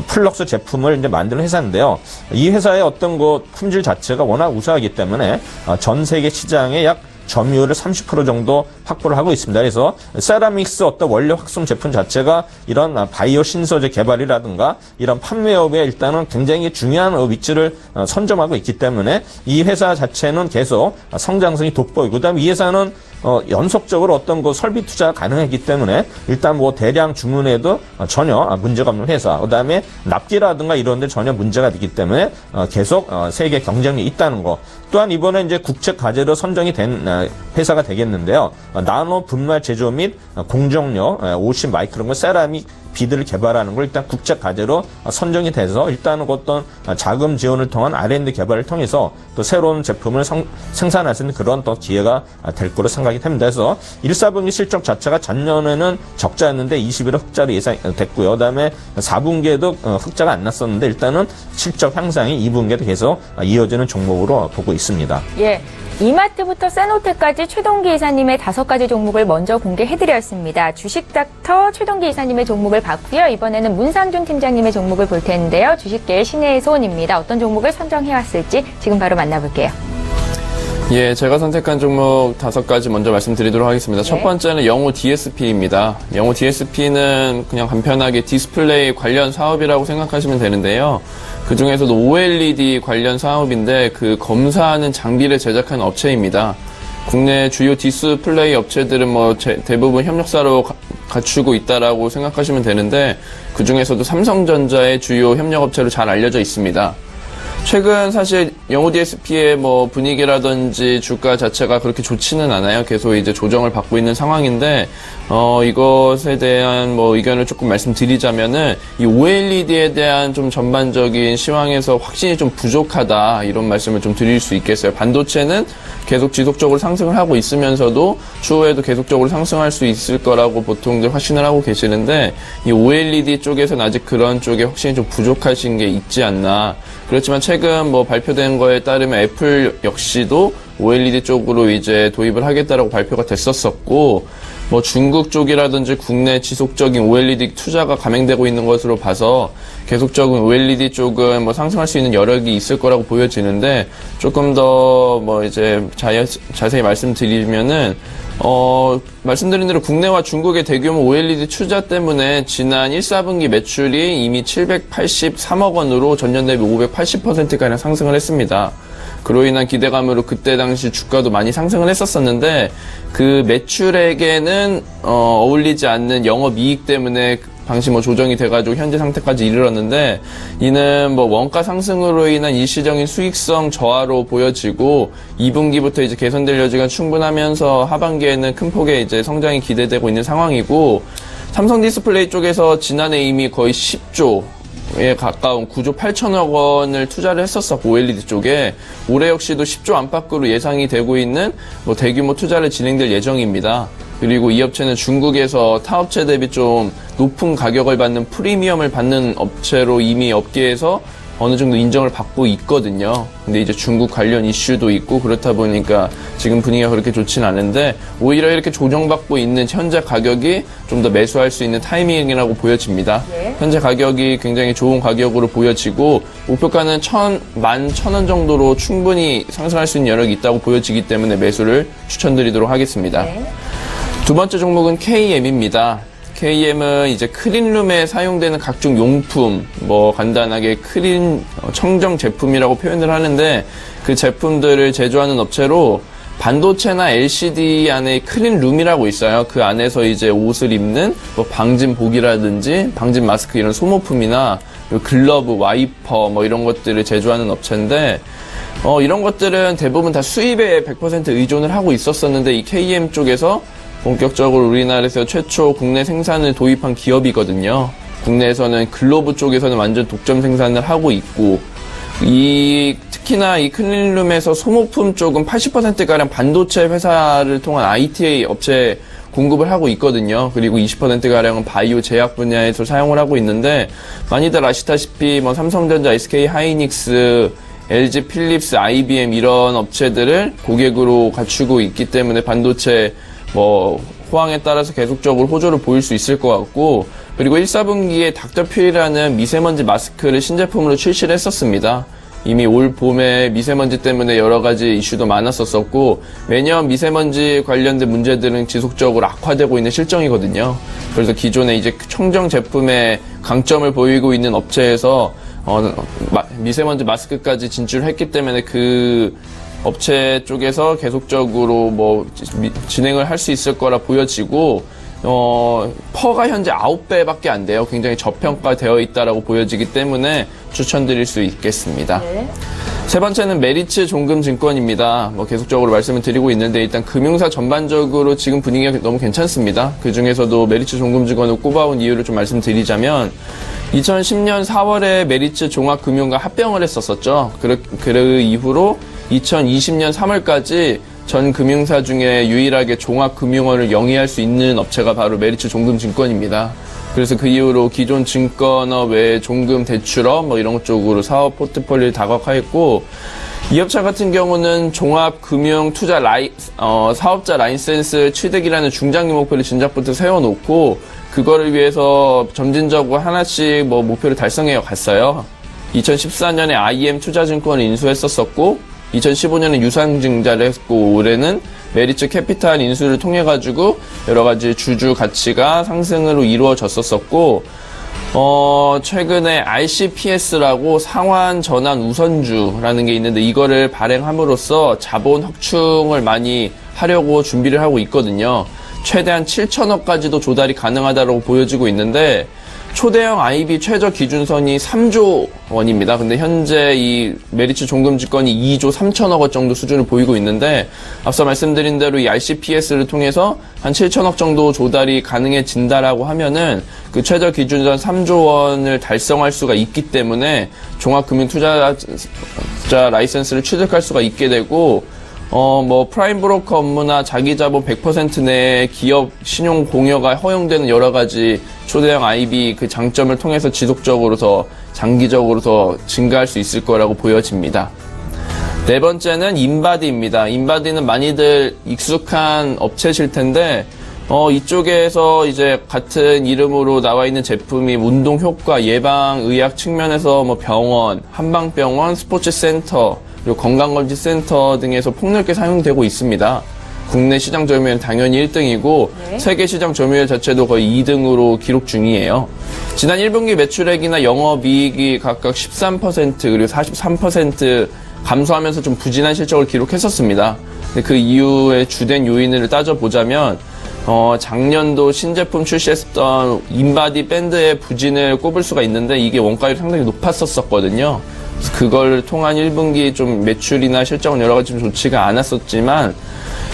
플럭스 제품을 이제 만드는 회사인데요. 이 회사의 어떤 품질 자체가 워낙 우수하기 때문에 전 세계 시장에 약 점유율을 30% 정도 확보를 하고 있습니다. 그래서 세라믹스 어떤 원료 확성 제품 자체가 이런 바이오 신소재 개발이라든가 이런 판매업에 일단은 굉장히 중요한 위치를 선점하고 있기 때문에 이 회사 자체는 계속 성장성이 돋보이고 그다음에 이 회사는 연속적으로 어떤 설비 투자가 가능하기 때문에 일단 대량 주문에도 전혀 문제가 없는 회사. 그다음에 납기라든가 이런 데 전혀 문제가 되기 때문에 계속 세계 경쟁력이 있다는 거. 또한 이번에 이제 국제 과제로 선정이 된 회사가 되겠는데요. 나노 분말 제조 및 공정력 50 마이크론 세라믹 비드를 개발하는 걸 일단 국제 과제로 선정이 돼서 일단은 어떤 자금 지원을 통한 R&D 개발을 통해서 또 새로운 제품을 생산할 수 있는 그런 또 기회가 될 거로 생각이 됩니다. 그래서 1, 4분기 실적 자체가 전년에는 적자였는데 21억 흑자로 예상됐고요. 그다음에 4분기에도 흑자가 안 났었는데 일단은 실적 향상이 2분기에도 계속 이어지는 종목으로 보고 있습니다. 예. 이마트부터 세노테까지 최동기 이사님의 5가지 종목을 먼저 공개해드렸습니다. 주식닥터 최동기 이사님의 종목을 봤고요. 이번에는 문상준 팀장님의 종목을 볼 텐데요. 주식계의 신의 손입니다. 어떤 종목을 선정해왔을지 지금 바로 만나볼게요. 예, 제가 선택한 종목 5가지 먼저 말씀드리도록 하겠습니다. 네. 첫 번째는 영호 DSP입니다. 영호 DSP는 그냥 간편하게 디스플레이 관련 사업이라고 생각하시면 되는데요. 그 중에서도 OLED 관련 사업인데 그 검사하는 장비를 제작하는 업체입니다. 국내 주요 디스플레이 업체들은 대부분 협력사로 갖추고 있다라고 생각하시면 되는데 그 중에서도 삼성전자의 주요 협력업체로 잘 알려져 있습니다. 최근 사실 영호 DSP의 분위기라든지 주가 자체가 그렇게 좋지는 않아요. 계속 이제 조정을 받고 있는 상황인데, 이것에 대한 의견을 조금 말씀드리자면은, 이 OLED에 대한 좀 전반적인 시황에서 확신이 좀 부족하다, 이런 말씀을 좀 드릴 수 있겠어요. 반도체는 계속 지속적으로 상승을 하고 있으면서도 추후에도 계속적으로 상승할 수 있을 거라고 보통들 확신을 하고 계시는데, 이 OLED 쪽에서는 아직 그런 쪽에 확신이 좀 부족하신 게 있지 않나. 그렇지만 최근 발표된 거에 따르면 애플 역시도 OLED 쪽으로 이제 도입을 하겠다라고 발표가 됐었었고, 중국 쪽이라든지 국내 지속적인 OLED 투자가 감행되고 있는 것으로 봐서 계속적인 OLED 쪽은 상승할 수 있는 여력이 있을 거라고 보여지는데, 조금 더 이제 자세히 말씀드리면은, 말씀드린 대로 국내와 중국의 대규모 OLED 투자 때문에 지난 1, 4분기 매출이 이미 783억 원으로 전년 대비 580%가량 상승을 했습니다. 그로 인한 기대감으로 그때 당시 주가도 많이 상승을 했었었는데 그 매출액에는 어울리지 않는 영업이익 때문에 당시 조정이 돼가지고 현재 상태까지 이르렀는데 이는 원가 상승으로 인한 일시적인 수익성 저하로 보여지고 2분기부터 이제 개선될 여지가 충분하면서 하반기에는 큰 폭의 이제 성장이 기대되고 있는 상황이고 삼성 디스플레이 쪽에서 지난해 이미 거의 10조에 가까운 9조 8천억 원을 투자를 했었었고 OLED 쪽에 올해 역시도 10조 안팎으로 예상이 되고 있는 대규모 투자를 진행될 예정입니다. 그리고 이 업체는 중국에서 타 업체 대비 좀 높은 가격을 받는 프리미엄을 받는 업체로 이미 업계에서 어느 정도 인정을 받고 있거든요. 근데 이제 중국 관련 이슈도 있고 그렇다 보니까 지금 분위기가 그렇게 좋진 않은데 오히려 이렇게 조정받고 있는 현재 가격이 좀 더 매수할 수 있는 타이밍이라고 보여집니다. 네. 현재 가격이 굉장히 좋은 가격으로 보여지고 목표가는 11,000원 정도로 충분히 상승할 수 있는 여력이 있다고 보여지기 때문에 매수를 추천드리도록 하겠습니다. 네. 두 번째 종목은 KM입니다. KM은 이제 클린룸에 사용되는 각종 용품, 간단하게 클린 청정 제품이라고 표현을 하는데 그 제품들을 제조하는 업체로 반도체나 LCD 안에 클린룸이라고 있어요. 그 안에서 이제 옷을 입는 방진복이라든지 방진 마스크 이런 소모품이나 글러브, 와이퍼 이런 것들을 제조하는 업체인데 이런 것들은 대부분 다 수입에 100% 의존을 하고 있었었는데 이 KM 쪽에서 본격적으로 우리나라에서 최초 국내 생산을 도입한 기업이거든요. 국내에서는 글로브 쪽에서는 완전 독점 생산을 하고 있고 특히나 이 클린룸에서 소모품 쪽은 80%가량 반도체 회사를 통한 ITA 업체에 공급을 하고 있거든요. 그리고 20%가량은 바이오 제약 분야에서 사용을 하고 있는데 많이들 아시다시피 삼성전자, SK 하이닉스, LG 필립스, IBM 이런 업체들을 고객으로 갖추고 있기 때문에 반도체 호황에 따라서 계속적으로 호조를 보일 수 있을 것 같고 그리고 1, 4분기에 닥터퓨리라는 미세먼지 마스크를 신제품으로 출시를 했었습니다. 이미 올 봄에 미세먼지 때문에 여러 가지 이슈도 많았었고 매년 미세먼지 관련된 문제들은 지속적으로 악화되고 있는 실정이거든요. 그래서 기존에 이제 청정 제품의 강점을 보이고 있는 업체에서 미세먼지 마스크까지 진출했기 때문에 그 업체 쪽에서 계속적으로 진행을 할 수 있을 거라 보여지고 퍼가 현재 9배밖에 안 돼요. 굉장히 저평가되어 있다라고 보여지기 때문에 추천드릴 수 있겠습니다. 네. 세 번째는 메리츠 종금증권입니다. 계속적으로 말씀을 드리고 있는데 일단 금융사 전반적으로 지금 분위기가 너무 괜찮습니다. 그 중에서도 메리츠 종금증권을 꼽아온 이유를 좀 말씀드리자면 2010년 4월에 메리츠 종합금융과 합병을 했었었죠. 그 이후로 2020년 3월까지 전 금융사 중에 유일하게 종합금융원을 영위할 수 있는 업체가 바로 메리츠 종금증권입니다. 그래서 그 이후로 기존 증권업 외에 종금 대출업 이런 쪽으로 사업 포트폴리오를 다각화했고 이 업체 같은 경우는 종합금융투자 사업자 라이센스 취득이라는 중장기 목표를 진작부터 세워놓고 그거를 위해서 점진적으로 하나씩 목표를 달성해 갔어요. 2014년에 IM 투자증권을 인수했었고 2015년에 유상증자를 했고 올해는 메리츠 캐피탈 인수를 통해 가지고 여러 가지 주주 가치가 상승으로 이루어졌었고 최근에 RCPS라고 상환 전환 우선주라는 게 있는데 이거를 발행함으로써 자본 확충을 많이 하려고 준비를 하고 있거든요. 최대한 7천억까지도 조달이 가능하다고 보여지고 있는데 초대형 IB 최저 기준선이 3조 원입니다. 근데 현재 이 메리츠 종금증권이 2조 3천억 원 정도 수준을 보이고 있는데 앞서 말씀드린 대로 이 RCPS를 통해서 한 7천억 정도 조달이 가능해진다라고 하면은 그 최저 기준선 3조 원을 달성할 수가 있기 때문에 종합금융투자 라이센스를 취득할 수가 있게 되고 프라임 브로커 업무나 자기 자본 100% 내 기업 신용 공여가 허용되는 여러 가지 초대형 IB 그 장점을 통해서 지속적으로 더 장기적으로 더 증가할 수 있을 거라고 보여집니다. 네 번째는 인바디입니다. 인바디는 많이들 익숙한 업체실 텐데 이쪽에서 이제 같은 이름으로 나와 있는 제품이 운동 효과, 예방 의학 측면에서 병원, 한방병원, 스포츠센터 그리고 건강검진센터 등에서 폭넓게 사용되고 있습니다. 국내 시장 점유율은 당연히 1등이고 네. 세계 시장 점유율 자체도 거의 2등으로 기록 중이에요. 지난 1분기 매출액이나 영업이익이 각각 13% 그리고 43% 감소하면서 좀 부진한 실적을 기록했었습니다. 근데 그 이후에 주된 요인을 따져보자면 작년도 신제품 출시했던 인바디 밴드의 부진을 꼽을 수가 있는데 이게 원가율이 상당히 높았었거든요. 그걸 통한 1분기 좀 매출이나 실적은 여러 가지 좀 좋지가 않았었지만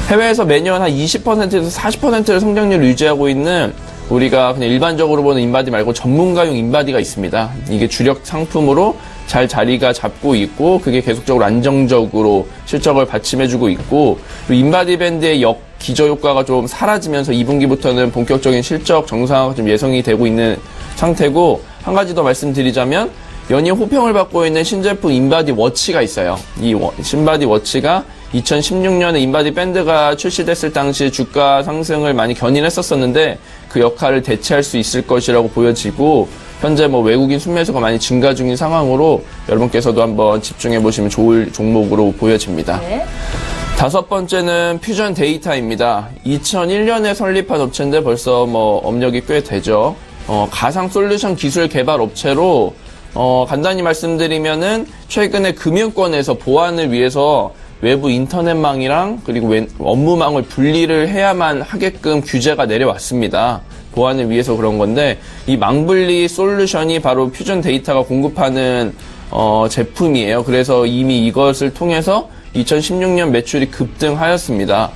해외에서 매년 한 20%에서 40%의 성장률을 유지하고 있는 우리가 그냥 일반적으로 보는 인바디 말고 전문가용 인바디가 있습니다. 이게 주력 상품으로 잘 자리가 잡고 있고 그게 계속적으로 안정적으로 실적을 받침해주고 있고 그리고 인바디 밴드의 기저효과가 좀 사라지면서 2분기부터는 본격적인 실적 정상화가 좀 예상이 되고 있는 상태고 한 가지 더 말씀드리자면 연이어 호평을 받고 있는 신제품 인바디 워치가 있어요. 이 신바디 워치가 2016년에 인바디 밴드가 출시됐을 당시 주가 상승을 많이 견인했었었는데 그 역할을 대체할 수 있을 것이라고 보여지고 현재 외국인 순매수가 많이 증가 중인 상황으로 여러분께서도 한번 집중해 보시면 좋을 종목으로 보여집니다. 네. 다섯 번째는 퓨전 데이터입니다. 2001년에 설립한 업체인데 벌써 업력이 꽤 되죠. 가상 솔루션 기술 개발 업체로 간단히 말씀드리면은 최근에 금융권에서 보안을 위해서 외부 인터넷망이랑 그리고 업무망을 분리를 해야만 하게끔 규제가 내려왔습니다. 보안을 위해서 그런 건데 이 망분리 솔루션이 바로 퓨전 데이터가 공급하는 제품이에요. 그래서 이미 이것을 통해서 2016년 매출이 급등하였습니다.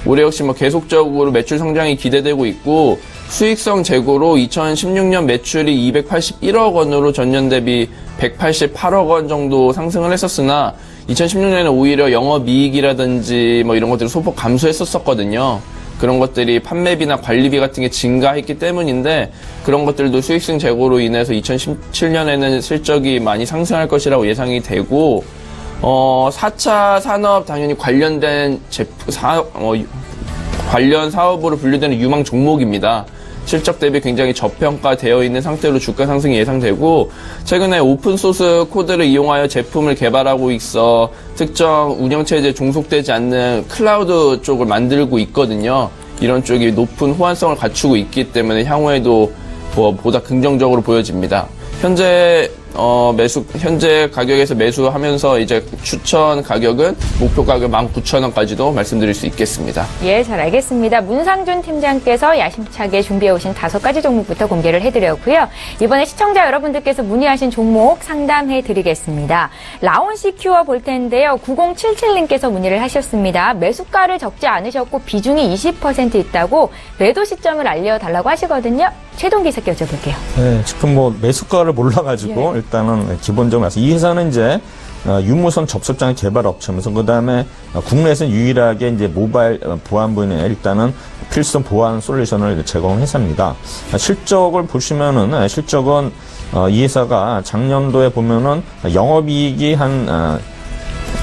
올해 역시 계속적으로 매출 성장이 기대되고 있고 수익성 재고로 2016년 매출이 281억 원으로 전년 대비 188억 원 정도 상승을 했었으나 2016년에는 오히려 영업이익이라든지 이런 것들이 소폭 감소했었거든요. 그런 것들이 판매비나 관리비 같은 게 증가했기 때문인데 그런 것들도 수익성 재고로 인해서 2017년에는 실적이 많이 상승할 것이라고 예상이 되고 4차 산업 당연히 관련된 관련 사업으로 분류되는 유망 종목입니다. 실적 대비 굉장히 저평가되어 있는 상태로 주가 상승이 예상되고 최근에 오픈소스 코드를 이용하여 제품을 개발하고 있어 특정 운영체제에 종속되지 않는 클라우드 쪽을 만들고 있거든요. 이런 쪽이 높은 호환성을 갖추고 있기 때문에 향후에도 보다 긍정적으로 보여집니다. 현재 가격에서 매수하면서 이제 추천 가격은 목표 가격 19,000원까지도 말씀드릴 수 있겠습니다. 예, 잘 알겠습니다. 문상준 팀장께서 야심차게 준비해 오신 5가지 종목부터 공개를 해드렸고요. 이번에 시청자 여러분들께서 문의하신 종목 상담해 드리겠습니다. 라온시큐어 볼 텐데요. 9077님께서 문의를 하셨습니다. 매수가를 적지 않으셨고 비중이 20% 있다고 매도 시점을 알려달라고 하시거든요. 최동 기사께 여쭤볼게요. 네, 지금 매수가를 몰라가지고 일단은 기본적으로 이 회사는 이제 유무선 접속장 개발 업체면서 그 다음에 국내에서 유일하게 이제 모바일 보안 분야에 일단은 필수 보안 솔루션을 제공한 회사입니다. 실적을 보시면은 실적은 이 회사가 작년도에 보면은 영업이익이 한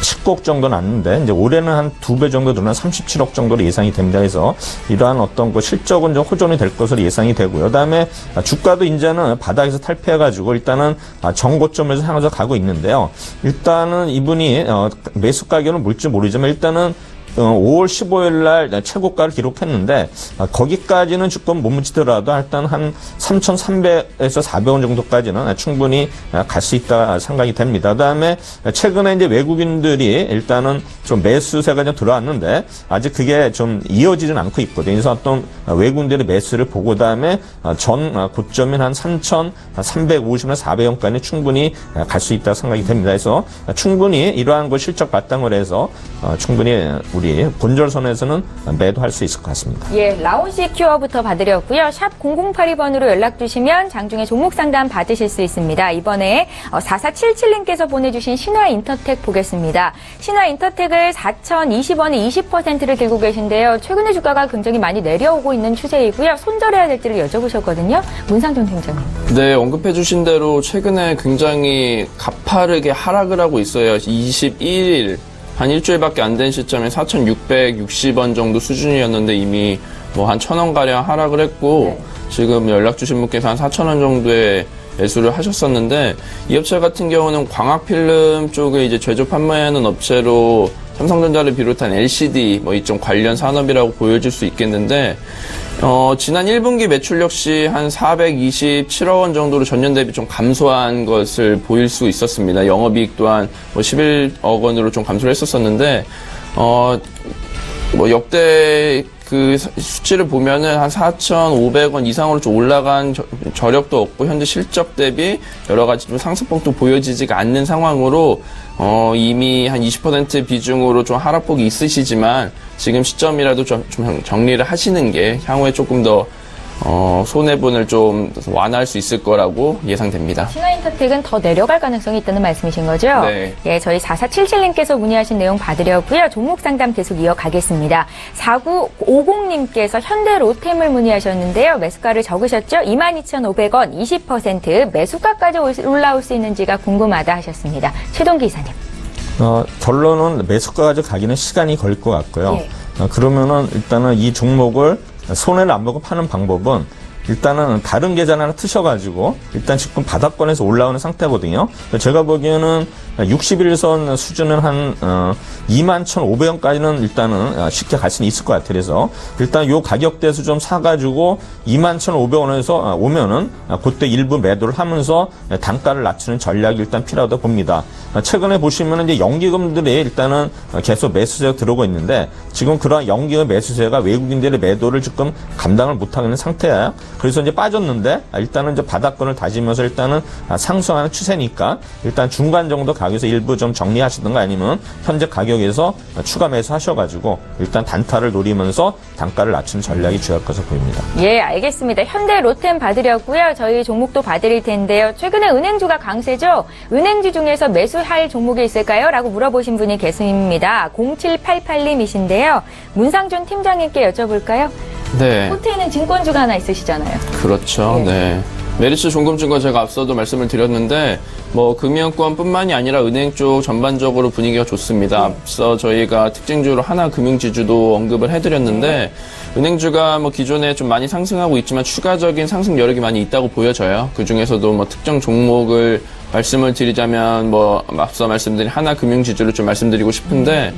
19억 정도 났는데 이제 올해는 한 2배 정도 늘어난 37억 정도로 예상이 됩니다. 그래서 이러한 어떤 그 실적은 좀 호전이 될 것으로 예상이 되고요. 그다음에 주가도 이제는 바닥에서 탈피해가지고 일단은 정고점에서 향해서 가고 있는데요. 일단은 이분이 매수 가격은 뭘지 모르지만 일단은 5월 15일 날 최고가를 기록했는데 거기까지는 조금 못 미치더라도 일단 한 3,300에서 400원 정도까지는 충분히 갈 수 있다 생각이 됩니다. 그다음에 최근에 이제 외국인들이 일단은 좀 매수세가 좀 들어왔는데 아직 그게 좀 이어지진 않고 있거든요. 그래서 어떤 외국인들의 매수를 보고 그다음에 전 고점인 한 3,350에서 400원까지 충분히 갈 수 있다 생각이 됩니다. 그래서 충분히 이러한 거 실적 바탕을 해서 충분히 우리 본절선에서는 매도할 수 있을 것 같습니다. 예, 라온시 큐어부터 봐드렸고요. 샵 0082번으로 연락 주시면 장중에 종목 상담 받으실 수 있습니다. 이번에 4477님께서 보내주신 신화인터텍 보겠습니다. 신화인터텍을 4,020원에 20%를 들고 계신데요. 최근에 주가가 굉장히 많이 내려오고 있는 추세이고요. 손절해야 될지를 여쭤보셨거든요. 문상준 팀장님. 네, 언급해 주신 대로 최근에 굉장히 가파르게 하락을 하고 있어요. 21일 한 일주일밖에 안 된 시점에 4,660원 정도 수준이었는데 이미 뭐 한 1,000원가량 하락을 했고 지금 연락 주신 분께서 한 4,000원 정도의 매수를 하셨었는데 이 업체 같은 경우는 광학필름 쪽에 이제 제조 판매하는 업체로 삼성전자를 비롯한 LCD 뭐 이쪽 관련 산업이라고 보여질 수 있겠는데 지난 1분기 매출 역시 한 427억 원 정도로 전년 대비 좀 감소한 것을 보일 수 있었습니다. 영업이익 또한 뭐 11억 원으로 좀 감소를 했었었는데 뭐 역대 그 수치를 보면은 한 4,500원 이상으로 좀 올라간 저력도 없고 현재 실적 대비 여러 가지 좀 상승폭도 보여지지가 않는 상황으로 이미 한 20% 비중으로 좀 하락폭이 있으시지만 지금 시점이라도 좀 정리를 하시는 게 향후에 조금 더 손해분을 좀 완화할 수 있을 거라고 예상됩니다. 신화인터텍은 더 내려갈 가능성이 있다는 말씀이신 거죠? 네. 예, 저희 4477님께서 문의하신 내용 봐드렸고요. 종목 상담 계속 이어가겠습니다. 4950님께서 현대 로템을 문의하셨는데요. 매수가를 적으셨죠? 22,500원 20% 매수가까지 올라올 수 있는지가 궁금하다 하셨습니다. 최동기 이사님. 결론은 매수가까지 가기는 시간이 걸릴 것 같고요. 예. 그러면은 일단은 이 종목을 손해를 안 보고 파는 방법은 일단은 다른 계좌를 하나 트셔가지고 일단 지금 바닥권에서 올라오는 상태거든요. 제가 보기에는 61선 수준은 한 21,500원까지는 일단은 쉽게 갈 수는 있을 것 같아요. 그래서 일단 요 가격대에서 좀 사가지고 21,500원에서 오면은 그때 일부 매도를 하면서 단가를 낮추는 전략이 일단 필요하다고 봅니다. 최근에 보시면은 이제 연기금들이 일단은 계속 매수세가 들어오고 있는데 지금 그러한 연기금 매수세가 외국인들의 매도를 조금 감당을 못하고 있는 상태예요. 그래서 이제 빠졌는데 일단은 이제 바닥권을 다지면서 일단은 상승하는 추세니까 일단 중간 정도 가격에서 일부 좀 정리하시든가 아니면 현재 가격에서 추가 매수하셔가지고 일단 단타를 노리면서 단가를 낮추는 전략이 주요할 것으로 보입니다. 예, 알겠습니다. 현대 로템 받으렸고요. 저희 종목도 봐드릴 텐데요. 최근에 은행주가 강세죠? 은행주 중에서 매수할 종목이 있을까요? 라고 물어보신 분이 계십니다. 0788님이신데요. 문상준 팀장님께 여쭤볼까요? 네. 호텔에는 증권주가 하나 있으시잖아요. 그렇죠. 네. 메리츠 종금증권 제가 앞서도 말씀을 드렸는데 뭐 금융권뿐만이 아니라 은행 쪽 전반적으로 분위기가 좋습니다. 앞서 저희가 특징주로 하나금융지주도 언급을 해드렸는데 은행주가 뭐 기존에 좀 많이 상승하고 있지만 추가적인 상승 여력이 많이 있다고 보여져요. 그 중에서도 뭐 특정 종목을 말씀을 드리자면 뭐 앞서 말씀드린 하나금융지주를 좀 말씀드리고 싶은데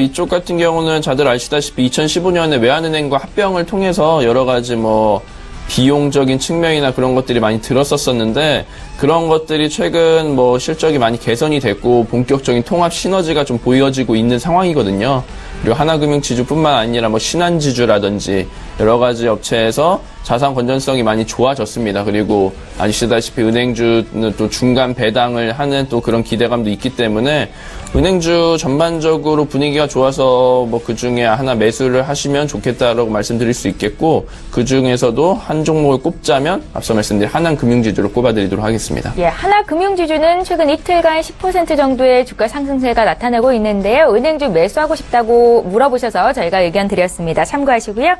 이쪽 같은 경우는 다들 아시다시피 2015년에 외환은행과 합병을 통해서 여러 가지 뭐 비용적인 측면이나 그런 것들이 많이 들었었는데 그런 것들이 최근 뭐 실적이 많이 개선이 됐고 본격적인 통합 시너지가 좀 보여지고 있는 상황이거든요. 그리고 하나금융지주뿐만 아니라 뭐 신한지주라든지 여러 가지 업체에서 자산 건전성이 많이 좋아졌습니다. 그리고 아시다시피 은행주는 또 중간 배당을 하는 또 그런 기대감도 있기 때문에 은행주 전반적으로 분위기가 좋아서 뭐 그 중에 하나 매수를 하시면 좋겠다라고 말씀드릴 수 있겠고 그 중에서도 한 종목을 꼽자면 앞서 말씀드린 하나금융지주를 꼽아드리도록 하겠습니다. 예, 하나금융지주는 최근 이틀간 10% 정도의 주가 상승세가 나타나고 있는데요. 은행주 매수하고 싶다고 물어보셔서 저희가 의견 드렸습니다. 참고하시고요.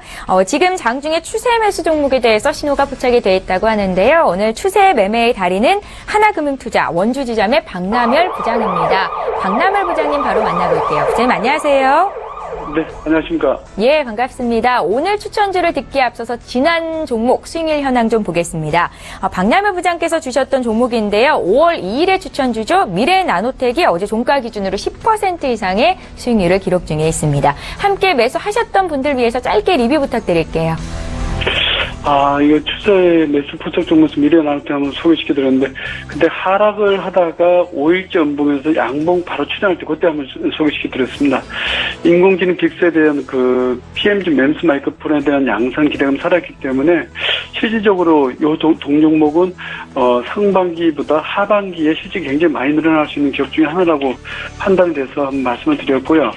지금 장중에 추세 매수 종목에 대해서 신호가 포착이 돼 있다고 하는데요. 오늘 추세 매매의 달인은 하나금융투자 원주지점의 박남열 부장입니다. 박남열 부장님 바로 만나볼게요. 부장님 안녕하세요. 네, 안녕하십니까. 예, 반갑습니다. 오늘 추천주를 듣기에 앞서서 지난 종목 수익률 현황 좀 보겠습니다. 박남열 부장께서 주셨던 종목인데요. 5월 2일에 추천주죠. 미래나노텍이 어제 종가 기준으로 10% 이상의 수익률을 기록 중에 있습니다. 함께 매수하셨던 분들 위해서 짧게 리뷰 부탁드릴게요. 이거 추세 매수 포착 종목에서 미래나노텍 한번 소개시켜드렸는데, 근데 하락을 하다가 5일째 연봉에서 양봉 바로 추정할 때 그때 한번 소개시켜드렸습니다. 인공지능 빅스에 대한 그 PMG 멤스 마이크로폰에 대한 양산 기대감 살았기 때문에 실질적으로 이 동종목은 상반기보다 하반기에 실질이 굉장히 많이 늘어날 수 있는 기업 중에 하나라고 판단이 돼서 한번 말씀을 드렸고요.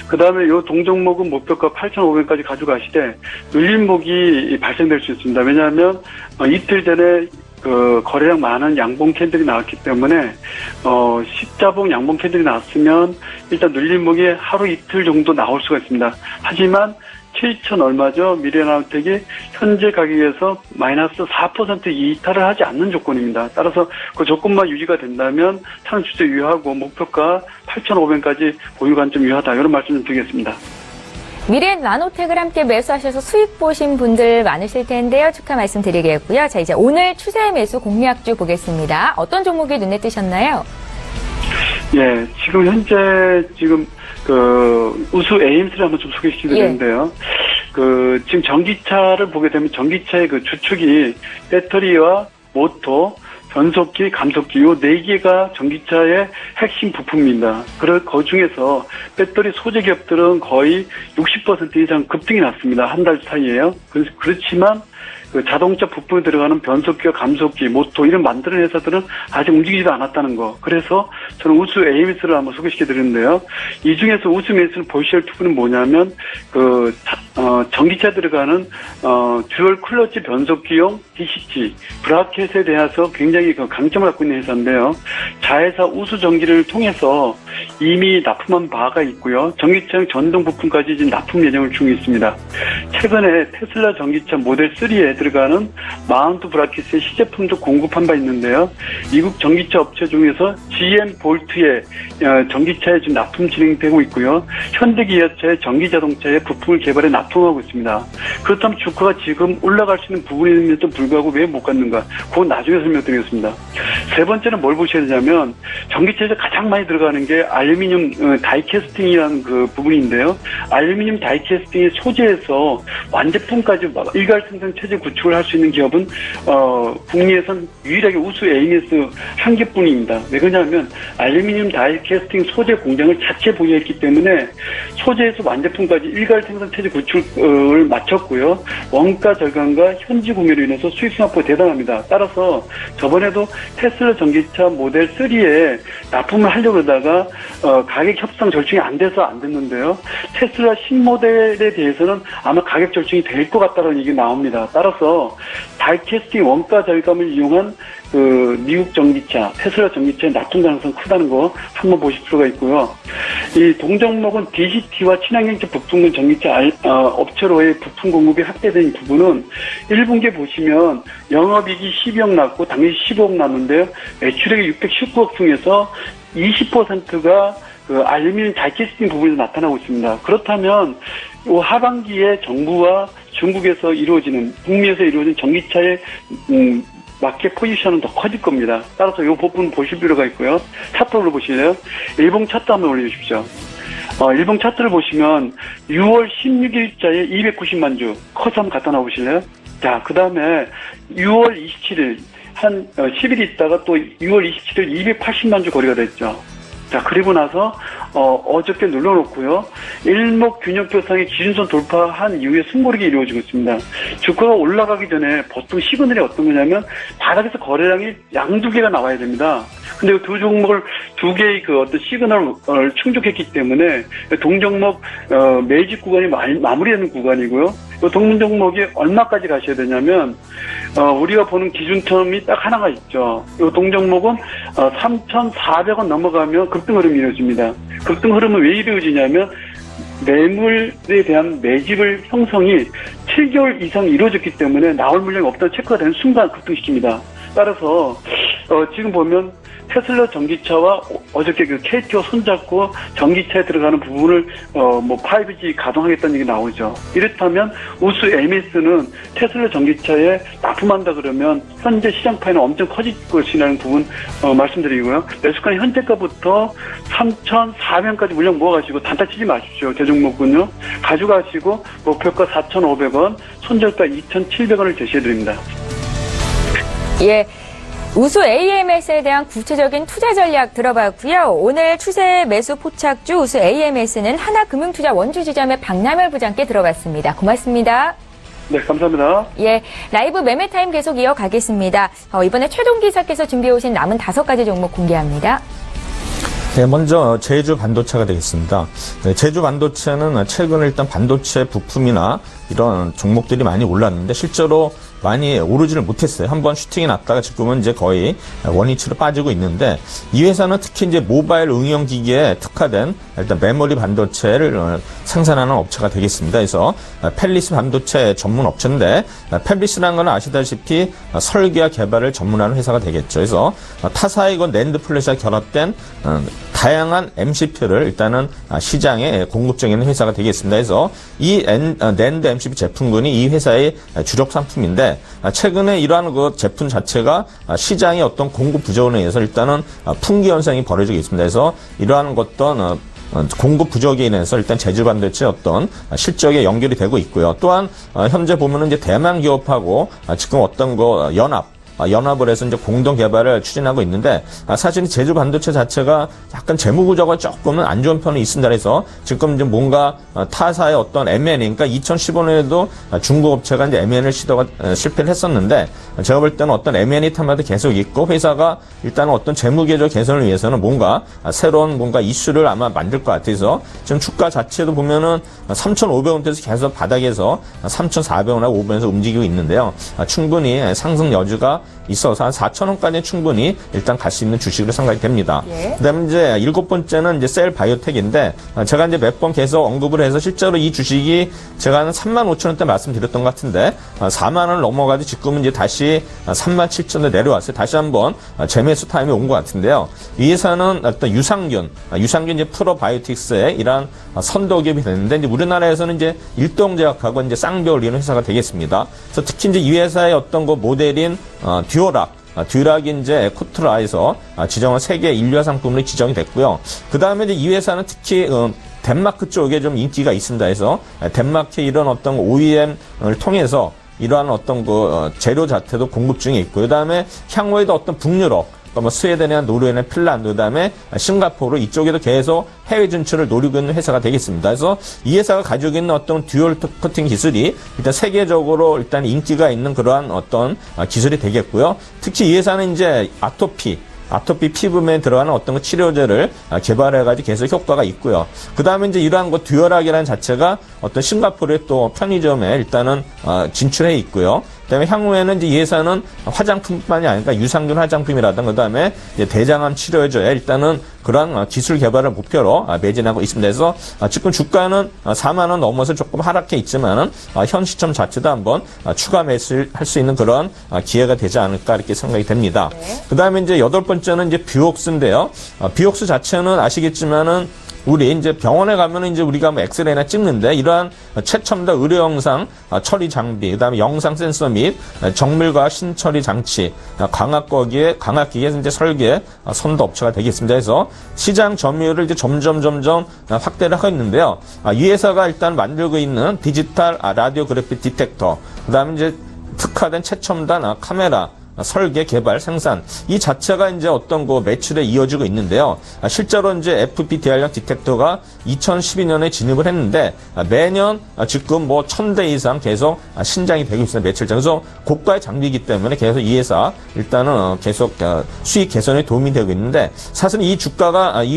그 다음에 이 동종목은 목표가 8,500원까지 가져가시되 눌림목이 발생될 수 있습니다. 왜냐하면 이틀 전에 그 거래량 많은 양봉 캔들이 나왔기 때문에 십자봉 양봉 캔들이 나왔으면 일단 눌림목이 하루 이틀 정도 나올 수가 있습니다. 하지만 7천 얼마죠? 미래나노텍이 현재 가격에서 마이너스 4% 이탈을 하지 않는 조건입니다. 따라서 그 조건만 유지가 된다면 차는 추세 유효하고 목표가 8,500원까지 보유 관점 유효하다. 이런 말씀 좀 드리겠습니다. 미래나노텍을 함께 매수하셔서 수익 보신 분들 많으실 텐데요. 축하 말씀드리겠고요. 자, 이제 오늘 추세 매수 공략주 보겠습니다. 어떤 종목이 눈에 띄셨나요? 예, 지금 현재 그 우수 에임스를 한번 좀 소개시켜드리는데요. 그 지금 전기차를 보게 되면 전기차의 그 주축이 배터리와 모터, 변속기, 감속기 이 4개가 전기차의 핵심 부품입니다. 그 중에서 배터리 소재 기업들은 거의 60% 이상 급등이 났습니다. 한 달 사이에요. 그렇지만 그 자동차 부품에 들어가는 변속기와 감속기, 모터 이런 만드는 회사들은 아직 움직이지도 않았다는 거. 그래서 저는 우수 AMS를 한번 소개시켜 드리는데요. 이 중에서 우수 AMS는 보시할 투구는 뭐냐면 전기차에 들어가는 듀얼 클러치 변속기용 DCT 브라켓에 대해서 굉장히 강점을 갖고 있는 회사인데요. 자회사 우수 전기를 통해서 이미 납품한 바가 있고요. 전기차용 전동 부품까지 지금 납품 예정을 중에 있습니다. 최근에 테슬라 전기차 모델 3에 들어가는 마운트 브라켓의 시제품도 공급한 바 있는데요. 미국 전기차 업체 중에서 GM 볼트의 전기차에 지금 납품 진행되고 있고요. 현대기아차의 전기자동차의 부품을 개발해 납품하고 있습니다. 그렇다면 주가가 지금 올라갈 수 있는 부분임에도 불구하고 왜 못 갔는가? 그건 나중에 설명드리겠습니다. 세 번째는 뭘 보셔야 되냐면 전기차에서 가장 많이 들어가는 게 알루미늄 다이캐스팅이라는 그 부분인데요. 알루미늄 다이캐스팅의 소재에서 완제품까지 일괄 생산 체제 구축을 할 수 있는 기업은 국내에선 유일하게 우수 AMS 한 개뿐입니다. 왜 그러냐면 알루미늄 다이캐스팅 소재 공장을 자체 보유했기 때문에 소재에서 완제품까지 일괄 생산 체제 구축을 마쳤고요. 원가 절감과 현지 구매로 인해서 수익 승합도 대단합니다. 따라서 저번에도 테슬라 전기차 모델 3에 납품을 하려고 하다가 가격 협상 절충이 안 돼서 안 됐는데요. 테슬라 신모델에 대해서는 아마 가격 절충이 될 것 같다는 얘기 나옵니다. 따라서 다이캐스팅 원가 절감을 이용한 그 미국 전기차, 테슬라 전기차의 납품 가능성 크다는 거 한번 보실 필요가 있고요. 이 동종목은 DCT와 친환경차 부품군 전기차 업체로의 부품 공급이 확대된 부분은 1분기에 보시면 영업이익이 12억 났고 당연히 15억 났는데요. 매출액이 619억 중에서 20%가 그 알루미늄 다이캐스팅 부분에서 나타나고 있습니다. 그렇다면 이 하반기에 정부와 중국에서 이루어지는 북미에서 이루어진 전기차의 마켓 포지션은 더 커질 겁니다. 따라서 이 부분 보실 필요가 있고요. 차트로 보실래요? 일봉 차트 한번 올려주십시오. 일봉 차트를 보시면 6월 16일자에 290만 주 커서 한번 갖다 놔보실래요? 자, 그 다음에 6월 27일 한 10일 있다가 또 6월 27일 280만 주 거래가 됐죠. 자, 그리고 나서 어저께 눌러놓고요. 일목균형표상의 기준선 돌파한 이후에 승고르기 이루어지고 있습니다. 주가가 올라가기 전에 보통 시그널이 어떤 거냐면 바닥에서 거래량이 양두 개가 나와야 됩니다. 근데 두 종목을 두 개의 그 어떤 시그널을 충족했기 때문에 동종목 매집 구간이 마무리되는 구간이고요. 이 동종목이 얼마까지 가셔야 되냐면 우리가 보는 기준점이 딱 하나가 있죠. 이 동종목은 3,400원 넘어가면 급등 흐름이 이루어집니다. 급등 흐름은 왜 이루어지냐면 매물에 대한 매집을 형성이 7개월 이상 이루어졌기 때문에 나올 물량이 없다는 체크가 되는 순간 급등시킵니다. 따라서 지금 보면 테슬라 전기차와 어저께 그 KT와 손잡고 전기차에 들어가는 부분을 5G 가동하겠다는 얘기 나오죠. 이렇다면 우수 AMS는 테슬라 전기차에 납품한다 그러면 현재 시장 파이는 엄청 커질 것이라는 부분 말씀드리고요. 매수가는 현재가부터 3,400원까지 물량 모아가지고 단타 치지 마십시오. 대종목군요. 가져가시고 목표가 4,500원, 손절가 2,700원을 제시해드립니다. 예. 우수 AMS에 대한 구체적인 투자 전략 들어봤고요. 오늘 추세 매수 포착주 우수 AMS는 하나금융투자 원주지점의 박남열 부장께 들어봤습니다. 고맙습니다. 네, 감사합니다. 예, 라이브 매매 타임 계속 이어가겠습니다. 이번에 최동 기사께서 준비해 오신 남은 5가지 종목 공개합니다. 네, 먼저 제주 반도체가 되겠습니다. 네, 제주 반도체는 최근 일단 반도체 부품이나 이런 종목들이 많이 올랐는데 실제로 많이 오르지를 못했어요. 한번 슈팅이 났다가 지금은 이제 거의 원위치로 빠지고 있는데 이 회사는 특히 이제 모바일 응용 기기에 특화된 일단 메모리 반도체를 생산하는 업체가 되겠습니다. 그래서 펠리스 반도체 전문 업체인데 펠리스라는 건 아시다시피 설계와 개발을 전문하는 회사가 되겠죠. 그래서 타사의 낸드 플래시와 결합된 다양한 MCP를 일단은 시장에 공급 중에 있는 회사가 되겠습니다. 그래서 이 낸드 MCP 제품군이 이 회사의 주력 상품인데 최근에 이러한 그 제품 자체가 시장의 어떤 공급 부족에 의해서 일단은 풍기 현상이 벌어지고 있습니다. 그래서 이러한 어떤 공급 부족에 인해서 일단 제주 반도체 어떤 실적에 연결이 되고 있고요. 또한 현재 보면은 이제 대만 기업하고 지금 어떤 거 연합을 해서 이제 공동 개발을 추진하고 있는데 사실 제주 반도체 자체가 약간 재무 구조가 조금은 안 좋은 편이 있습니다. 그래서 지금 이제 뭔가 타사의 어떤 M&A, 그러니까 2015년에도 중국 업체가 이제 M&A 시도가 실패를 했었는데 제가 볼 때는 어떤 M&A 탐험도 계속 있고 회사가 일단은 어떤 재무 계조 개선을 위해서는 뭔가 새로운 뭔가 이슈를 아마 만들 것 같아서 지금 주가 자체도 보면은 3,500원대에서 계속 바닥에서 3,400원하고 500원에서 움직이고 있는데요. 충분히 상승 여지가 있어서 한 4,000원까지 충분히 일단 갈 수 있는 주식으로 생각이 됩니다. 예. 그다음에 이제 7번째는 이제 셀 바이오텍인데 제가 이제 몇 번 계속 언급을 해서 실제로 이 주식이 제가 한 35,000원대 말씀드렸던 것 같은데 4만 원을 넘어가도 지금은 이제 다시 37,000원에 내려왔어요. 다시 한번 재매수 타임이 온 것 같은데요. 이 회사는 어떤 유산균 이제 프로바이오틱스의 이러한 선도기업이 됐는데 이제 우리나라에서는 이제 일동제약하고 이제 쌍벽 올리는 회사가 되겠습니다. 그래서 특히 이제 이 회사의 어떤 그 모델인 듀락이 이제 코트라에서 지정한 세계 인류화 상품으로 지정이 됐고요. 그 다음에 이제 이 회사는 특히 덴마크 쪽에 좀 인기가 있습니다. 그래서 덴마크의 이런 어떤 OEM을 통해서 이러한 어떤 그 재료 자체도 공급 중에 있고, 그 다음에 향후에도 어떤 북유럽, 스웨덴이나 노르웨이나 핀란드, 그다음에 싱가포르 이쪽에도 계속 해외 진출을 노리고 있는 회사가 되겠습니다. 그래서 이 회사가 가지고 있는 어떤 듀얼 커팅 기술이 일단 세계적으로 일단 인기가 있는 그러한 어떤 기술이 되겠고요. 특히 이 회사는 이제 아토피 피부면에 들어가는 어떤 치료제를 개발해가지고 계속 효과가 있고요. 그 다음에 이제 이러한 거 듀얼학이라는 자체가 어떤 싱가포르의 또 편의점에 일단은 진출해 있고요. 그다음에 향후에는 이제 이 회사는 화장품뿐만이 아니라 유산균 화장품이라든가 그다음에 이제 대장암 치료제에 일단은 그러한 기술 개발을 목표로 매진하고 있습니다. 그래서 지금 주가는 4만 원 넘어서 조금 하락해 있지만은 현 시점 자체도 한번 추가 매수할 수 있는 그런 기회가 되지 않을까 이렇게 생각이 됩니다. 네. 그다음에 이제 8번째는 이제 뷰옥스인데요. 뷰옥스 자체는 아시겠지만은 우리 이제 병원에 가면은 이제 우리가 뭐 엑스레이나 찍는데 이러한 최첨단 의료 영상 처리 장비, 그다음에 영상 센서 및 정밀과 신처리 장치, 광학기기의 이제 설계 선도 업체가 되겠습니다. 그래서 시장 점유율을 이제 점점 확대를 하고 있는데요. 이 회사가 일단 만들고 있는 디지털 라디오그래피 디텍터, 그다음에 이제 특화된 최첨단 카메라 설계, 개발, 생산 이 자체가 이제 어떤 그 매출에 이어지고 있는데요. 실제로 이제 FPDR형 디텍터가 2012년에 진입을 했는데 매년 지금 뭐 1,000대 이상 계속 신장이 되고 있습니다. 매출장. 그래서 고가의 장비이기 때문에 계속 이 회사 일단은 계속 수익 개선에 도움이 되고 있는데 사실 이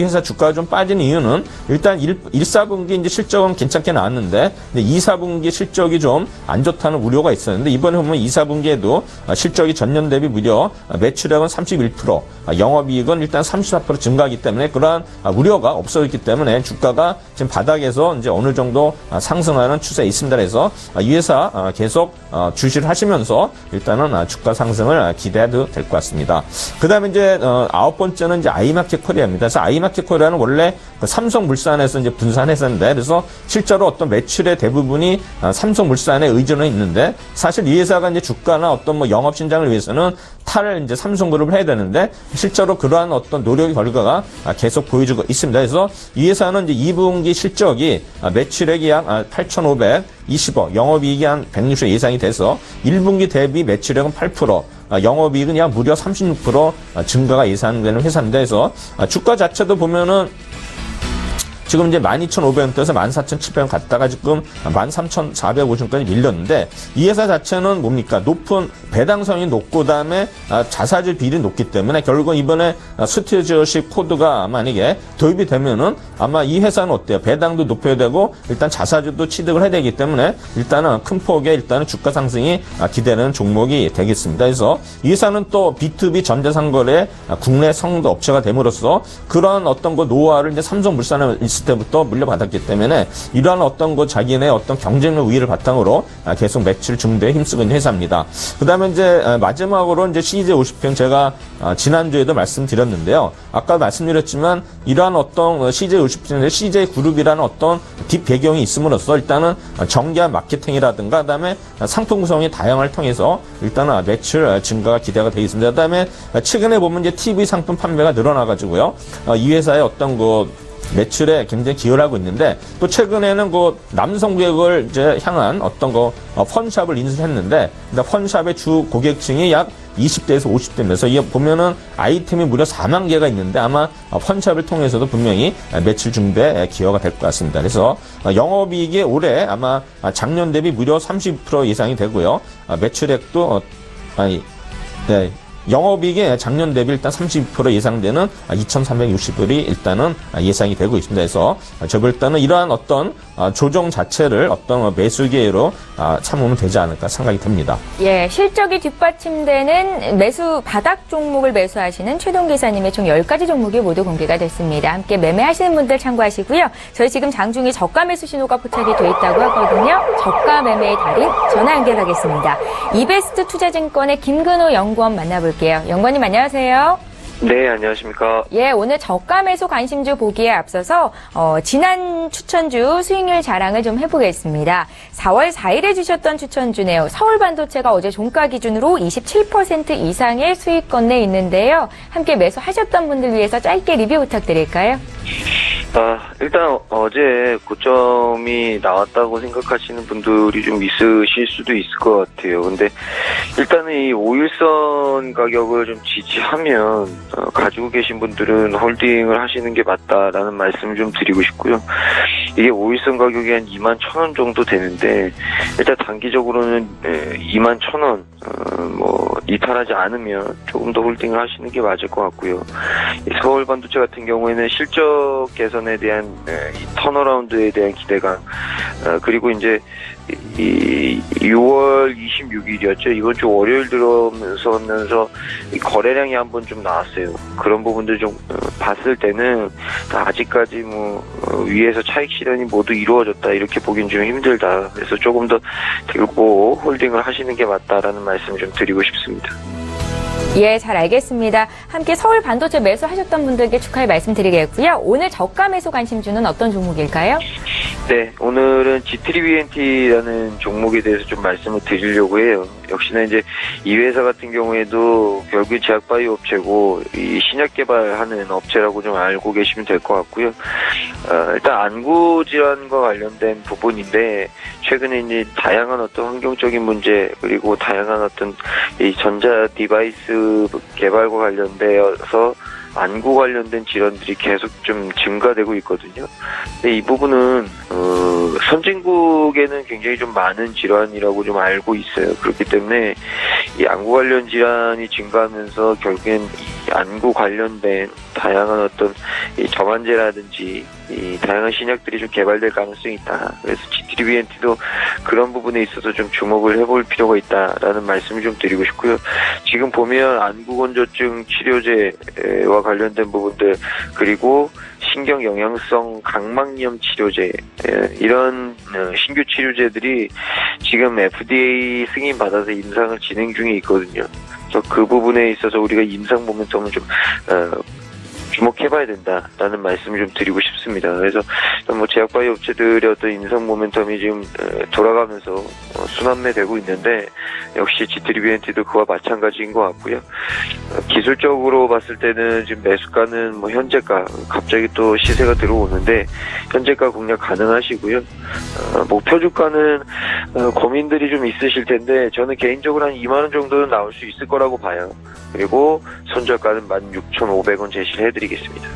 회사 주가가 좀 빠진 이유는 일단 1사분기 이제 실적은 괜찮게 나왔는데 2사분기 실적이 좀 안 좋다는 우려가 있었는데 이번에 보면 2사분기에도 실적이 전년 대비 무려 매출액은 31%, 영업이익은 일단 34% 증가하기 때문에 그러한 우려가 없어졌기 때문에 주가가 지금 바닥에서 이제 어느 정도 상승하는 추세에 있습니다. 그래서 이 회사 계속 주시를 하시면서 일단은 주가 상승을 기대해도 될 것 같습니다. 그 다음에 이제 9번째는 이제 아이마켓 코리아입니다. 그래서 아이마켓 코리아는 원래 그 삼성물산에서 이제 분산했었는데 그래서 실제로 어떤 매출의 대부분이 삼성물산에 의존해 있는데 사실 이 회사가 이제 주가나 어떤 뭐 영업 신장을 위해서는 탈을 이제 삼성그룹을 해야 되는데 실제로 그러한 어떤 노력의 결과가 계속 보여주고 있습니다. 그래서 이 회사는 이제 2분기 실적이 매출액이 약 8,520억, 영업이익이 한 160억 예상이 돼서 1분기 대비 매출액은 8%, 영업이익은 약 무려 36% 증가가 예상되는 회사인데 그래서 주가 자체도 보면은 지금 이제 12,500원대에서 14,700원 갔다가 지금 13,450원까지 밀렸는데 이 회사 자체는 뭡니까? 높은 배당성이 높고 그다음에 자사주 비율이 높기 때문에 결국 이번에 스튜어드십 코드가 만약에 도입이 되면은 아마 이 회사는 어때요? 배당도 높여야 되고 일단 자사주도 취득을 해야 되기 때문에 일단은 큰 폭의 일단은 주가 상승이 기대되는 종목이 되겠습니다. 그래서 이 회사는 또 B2B 전자상거래 국내 성도 업체가 됨으로써 그런 어떤 그 노하우를 이제 삼성물산에 있을 때부터 물려받았기 때문에 이러한 어떤 그 자기네 어떤 경쟁력 우위를 바탕으로 계속 매출 증대에 힘쓰고 있는 회사입니다. 그 다음에 이제 마지막으로 이제 CJ50편 제가 지난주에도 말씀드렸는데요. 아까 말씀드렸지만 이러한 어떤 CJ50편의 CJ그룹이라는 어떤 뒷 배경이 있음으로써 일단은 정기한 마케팅이라든가 그다음에 상품 구성의 다양을 통해서 일단은 매출 증가가 기대가 되어 있습니다. 그다음에 최근에 보면 이제 TV 상품 판매가 늘어나가지고요. 이 회사의 어떤 그 매출에 굉장히 기여를 하고 있는데 또 최근에는 그 남성 고객을 이제 향한 어떤 거 펀샵을 인수했는데 펀샵의 주 고객층이 약 20대에서 50대면서 이게 보면은 아이템이 무려 4만 개가 있는데 아마 펀샵을 통해서도 분명히 매출 증대에 기여가 될 것 같습니다. 그래서 영업이익이 올해 아마 작년 대비 무려 30% 예상이 되고요. 매출액도 영업이익이 작년 대비 일단 30% 예상되는 2,360불이 일단은 예상이 되고 있습니다. 그래서 저번 일단은 이러한 어떤 조정 자체를 어떤 매수 기회로 참으면 되지 않을까 생각이 듭니다. 예, 실적이 뒷받침되는 매수 바닥 종목을 매수하시는 최동 기사님의 총 10가지 종목이 모두 공개가 됐습니다. 함께 매매하시는 분들 참고하시고요. 저희 지금 장중에 저가 매수 신호가 포착이 돼 있다고 하거든요. 저가 매매의 달인 전화 연결하겠습니다. 이베스트 투자증권의 김근호 연구원 만나볼게요. 연구원님 안녕하세요. 네, 안녕하십니까. 예, 오늘 저가 매수 관심주 보기에 앞서서 지난 추천주 수익률 자랑을 좀 해보겠습니다. 4월 4일에 주셨던 추천주네요. 서울반도체가 어제 종가 기준으로 27% 이상의 수익권 내 있는데요. 함께 매수하셨던 분들 위해서 짧게 리뷰 부탁드릴까요? 일단 어제 고점이 나왔다고 생각하시는 분들이 좀 있으실 수도 있을 것 같아요. 근데 일단은 이 5일선 가격을 좀 지지하면 가지고 계신 분들은 홀딩을 하시는 게 맞다라는 말씀을 좀 드리고 싶고요. 이게 5일선 가격이 한 21,000원 정도 되는데 일단 단기적으로는 21,000원 이탈하지 않으면 조금 더 홀딩을 하시는 게 맞을 것 같고요. 이 서울반도체 같은 경우에는 실적 개선에 대한 이 턴어라운드에 대한 기대감 그리고 이제 이 6월 26일이었죠. 이번 주 월요일 들어서면서 거래량이 한번 좀 나왔어요. 그런 부분들 좀 봤을 때는 아직까지 위에서 차익 실현이 모두 이루어졌다 이렇게 보긴 좀 힘들다. 그래서 조금 더 들고 홀딩을 하시는 게 맞다라는 말씀 좀 드리고 싶습니다. 예, 잘 알겠습니다. 함께 서울 반도체 매수하셨던 분들께 축하의 말씀드리겠고요. 오늘 저가 매수 관심주는 어떤 종목일까요? 네, 오늘은 G3BNT라는 종목에 대해서 좀 말씀을 드리려고 해요. 역시나 이제 이 회사 같은 경우에도 결국 제약바이오 업체고 이 신약 개발하는 업체라고 좀 알고 계시면 될 것 같고요. 일단 안구 질환과 관련된 부분인데 최근에 이제 다양한 어떤 환경적인 문제 그리고 다양한 어떤 이 전자 디바이스 개발과 관련되어서 안구 관련된 질환들이 계속 좀 증가되고 있거든요. 근데 이 부분은 선진국에는 굉장히 좀 많은 질환이라고 좀 알고 있어요. 그렇기 때문에 이 안구 관련 질환이 증가하면서 결국엔 안구 관련된 다양한 어떤 이 점안제라든지 이 다양한 신약들이 좀 개발될 가능성이 있다. 그래서 G3BNT도 그런 부분에 있어서 좀 주목을 해볼 필요가 있다라는 말씀을 좀 드리고 싶고요. 지금 보면 안구건조증 치료제와 관련된 부분들, 그리고 신경영양성 각막염 치료제, 이런 신규 치료제들이 지금 FDA 승인 받아서 임상을 진행 중에 있거든요. 그래서 그 부분에 있어서 우리가 임상 모멘텀을 좀 주목해봐야 된다라는 말씀을 좀 드리고 싶습니다. 그래서 뭐 제약바이오 업체들의 어떤 임상 모멘텀이 지금 돌아가면서 순환매되고 있는데, 역시 G3BNT도 그와 마찬가지인 것 같고요. 기술적으로 봤을 때는 지금 매수가는 뭐 현재가 갑자기 또 시세가 들어오는데 현재가 공략 가능하시고요. 목표 주가는 고민들이 좀 있으실 텐데 저는 개인적으로 한 2만 원 정도는 나올 수 있을 거라고 봐요. 그리고 손절가는 16,500원 제시를 해드리겠습니다.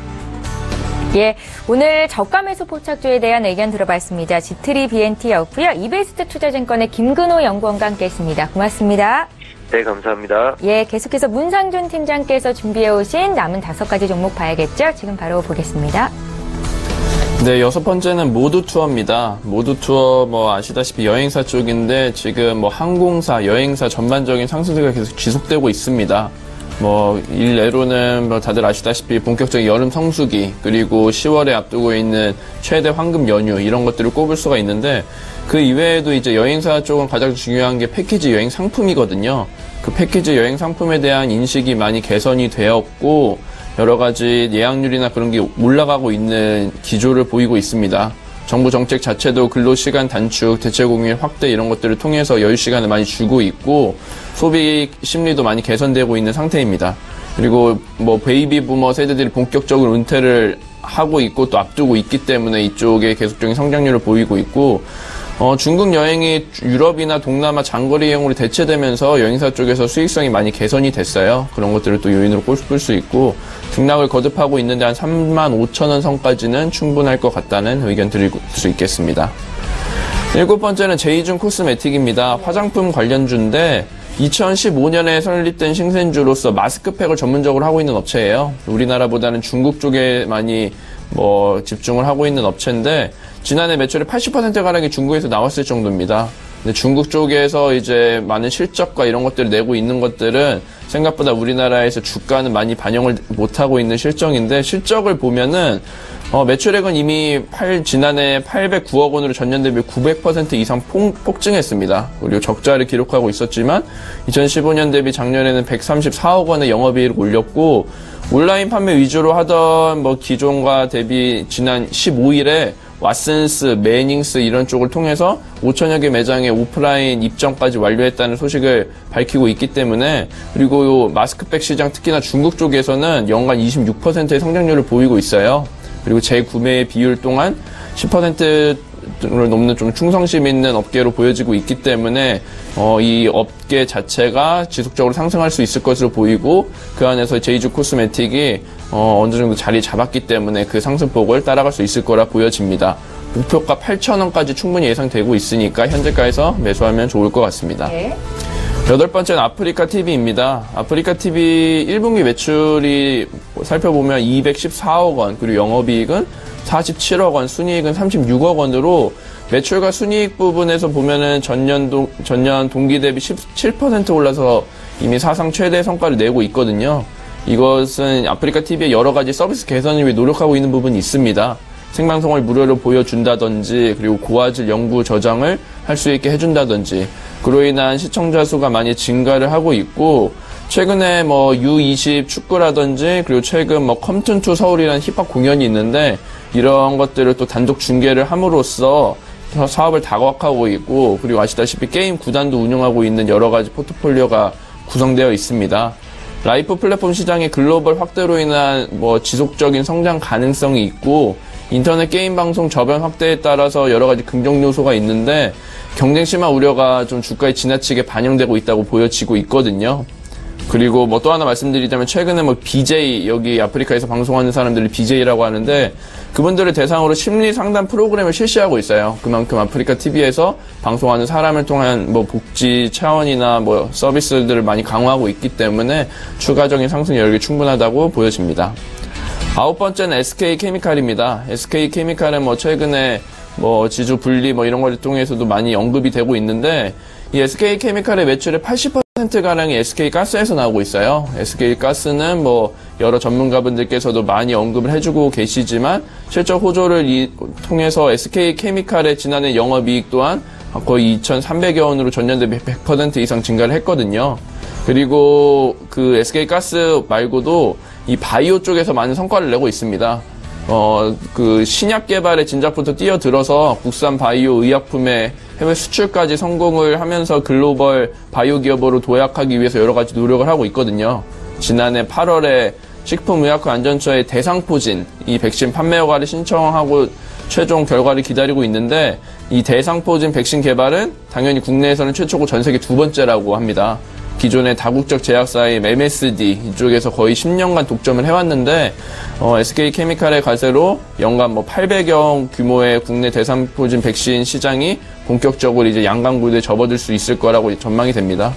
예, 오늘 저가 매수 포착주에 대한 의견 들어봤습니다. G3BNT였고요. 이베스트 투자증권의 김근호 연구원과 함께했습니다. 고맙습니다. 네, 감사합니다. 예, 계속해서 문상준 팀장께서 준비해오신 남은 5가지 종목 봐야겠죠? 지금 바로 보겠습니다. 네, 6번째는 모두투어입니다. 모두투어 뭐 아시다시피 여행사 쪽인데 지금 뭐 항공사, 여행사 전반적인 상승세가 계속 지속되고 있습니다. 뭐 일례로는 뭐 다들 아시다시피 본격적인 여름 성수기, 그리고 10월에 앞두고 있는 최대 황금 연휴, 이런 것들을 꼽을 수가 있는데, 그 이외에도 이제 여행사 쪽은 가장 중요한 게 패키지 여행 상품이거든요. 그 패키지 여행 상품에 대한 인식이 많이 개선이 되었고, 여러 가지 예약률이나 그런 게 올라가고 있는 기조를 보이고 있습니다. 정부 정책 자체도 근로시간 단축, 대체공휴일 확대 이런 것들을 통해서 여유시간을 많이 주고 있고, 소비 심리도 많이 개선되고 있는 상태입니다. 그리고 뭐 베이비 부머 세대들이 본격적으로 은퇴를 하고 있고 또 앞두고 있기 때문에 이쪽에 계속적인 성장률을 보이고 있고, 중국 여행이 유럽이나 동남아 장거리 여행으로 대체되면서 여행사 쪽에서 수익성이 많이 개선이 됐어요. 그런 것들을 또 요인으로 꼽을 수 있고, 등락을 거듭하고 있는데 한 35,000원 선까지는 충분할 것 같다는 의견 드릴 수 있겠습니다. 7번째는 제이준 코스메틱입니다. 화장품 관련주인데 2015년에 설립된 신생주로서 마스크팩을 전문적으로 하고 있는 업체예요. 우리나라보다는 중국 쪽에 많이 집중을 하고 있는 업체인데, 지난해 매출의 80%가량이 중국에서 나왔을 정도입니다. 근데 중국 쪽에서 이제 많은 실적과 이런 것들을 내고 있는 것들은 생각보다 우리나라에서 주가는 많이 반영을 못하고 있는 실적인데, 실적을 보면은 매출액은 이미 지난해 809억 원으로 전년 대비 900% 이상 폭증했습니다. 그리고 적자를 기록하고 있었지만 2015년 대비 작년에는 134억 원의 영업이익을 올렸고, 온라인 판매 위주로 하던 기존과 대비 지난 15일에 왓슨스, 매닝스 이런 쪽을 통해서 5천여 개 매장의 오프라인 입점까지 완료했다는 소식을 밝히고 있기 때문에, 그리고 요 마스크팩 시장 특히나 중국 쪽에서는 연간 26%의 성장률을 보이고 있어요. 그리고 재구매 비율 또한 10%를 넘는 좀 충성심 있는 업계로 보여지고 있기 때문에 이 업계 자체가 지속적으로 상승할 수 있을 것으로 보이고, 그 안에서 제이준 코스메틱이 어느 정도 자리 잡았기 때문에 그 상승폭을 따라갈 수 있을 거라 보여집니다. 목표가 8,000원까지 충분히 예상되고 있으니까 현재가에서 매수하면 좋을 것 같습니다. 네. 8번째는 아프리카 TV입니다. 아프리카 TV 1분기 매출이 살펴보면 214억 원, 그리고 영업이익은 47억 원, 순이익은 36억 원으로 매출과 순이익 부분에서 보면은 전년 동기 대비 17% 올라서 이미 사상 최대 성과를 내고 있거든요. 이것은 아프리카 TV의 여러 가지 서비스 개선을 위해 노력하고 있는 부분이 있습니다. 생방송을 무료로 보여준다든지, 그리고 고화질 영구 저장을 할 수 있게 해준다든지, 그로 인한 시청자 수가 많이 증가를 하고 있고, 최근에 U20 축구라든지, 그리고 최근 컴튼2 서울이라는 힙합 공연이 있는데, 이런 것들을 또 단독 중계를 함으로써 사업을 다각화하고 있고, 그리고 아시다시피 게임 구단도 운영하고 있는 여러 가지 포트폴리오가 구성되어 있습니다. 라이프 플랫폼 시장의 글로벌 확대로 인한 지속적인 성장 가능성이 있고, 인터넷 게임 방송 저변 확대에 따라서 여러 가지 긍정 요소가 있는데, 경쟁 심화 우려가 좀 주가에 지나치게 반영되고 있다고 보여지고 있거든요. 그리고 뭐 또 하나 말씀드리자면 최근에 뭐 BJ, 여기 아프리카에서 방송하는 사람들이 BJ라고 하는데 그분들을 대상으로 심리 상담 프로그램을 실시하고 있어요. 그만큼 아프리카 TV에서 방송하는 사람을 통한 뭐 복지 차원이나 뭐 서비스들을 많이 강화하고 있기 때문에 추가적인 상승 여력이 충분하다고 보여집니다. 9번째는 SK케미칼입니다. SK케미칼은 뭐 최근에 뭐 지주 분리 뭐 이런 걸 통해서도 많이 언급이 되고 있는데 이 SK케미칼의 매출의 80%가량이 SK가스에서 나오고 있어요. SK가스는 뭐 여러 전문가분들께서도 많이 언급을 해주고 계시지만 실적 호조를 통해서 SK케미칼의 지난해 영업이익 또한 거의 2,300여 원으로 전년 대비 100% 이상 증가를 했거든요. 그리고 그 SK가스 말고도 이 바이오 쪽에서 많은 성과를 내고 있습니다. 그 신약 개발의 진작부터 뛰어들어서 국산 바이오 의약품의 해외 수출까지 성공을 하면서 글로벌 바이오 기업으로 도약하기 위해서 여러 가지 노력을 하고 있거든요. 지난해 8월에 식품의약품안전처의 대상포진 이 백신 판매 허가를 신청하고 최종 결과를 기다리고 있는데 이 대상포진 백신 개발은 당연히 국내에서는 최초고 전 세계 두 번째라고 합니다. 기존의 다국적 제약사인 MSD 이쪽에서 거의 10년간 독점을 해왔는데 SK케미칼의 가세로 연간 뭐 800여 규모의 국내 대상포진 백신 시장이 본격적으로 이제 양강구도에 접어들 수 있을 거라고 전망이 됩니다.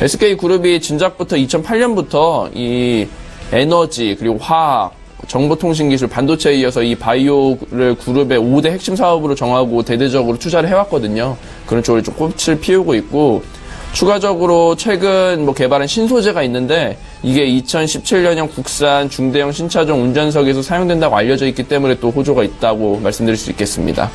SK그룹이 진작부터 2008년부터 이 에너지 그리고 화학 정보통신기술, 반도체에 이어서 이 바이오를 그룹의 5대 핵심 사업으로 정하고 대대적으로 투자를 해왔거든요. 그런 쪽으로 좀 꽃을 피우고 있고 추가적으로 최근 뭐 개발한 신소재가 있는데 이게 2017년형 국산 중대형 신차종 운전석에서 사용된다고 알려져 있기 때문에 또 호조가 있다고 말씀드릴 수 있겠습니다.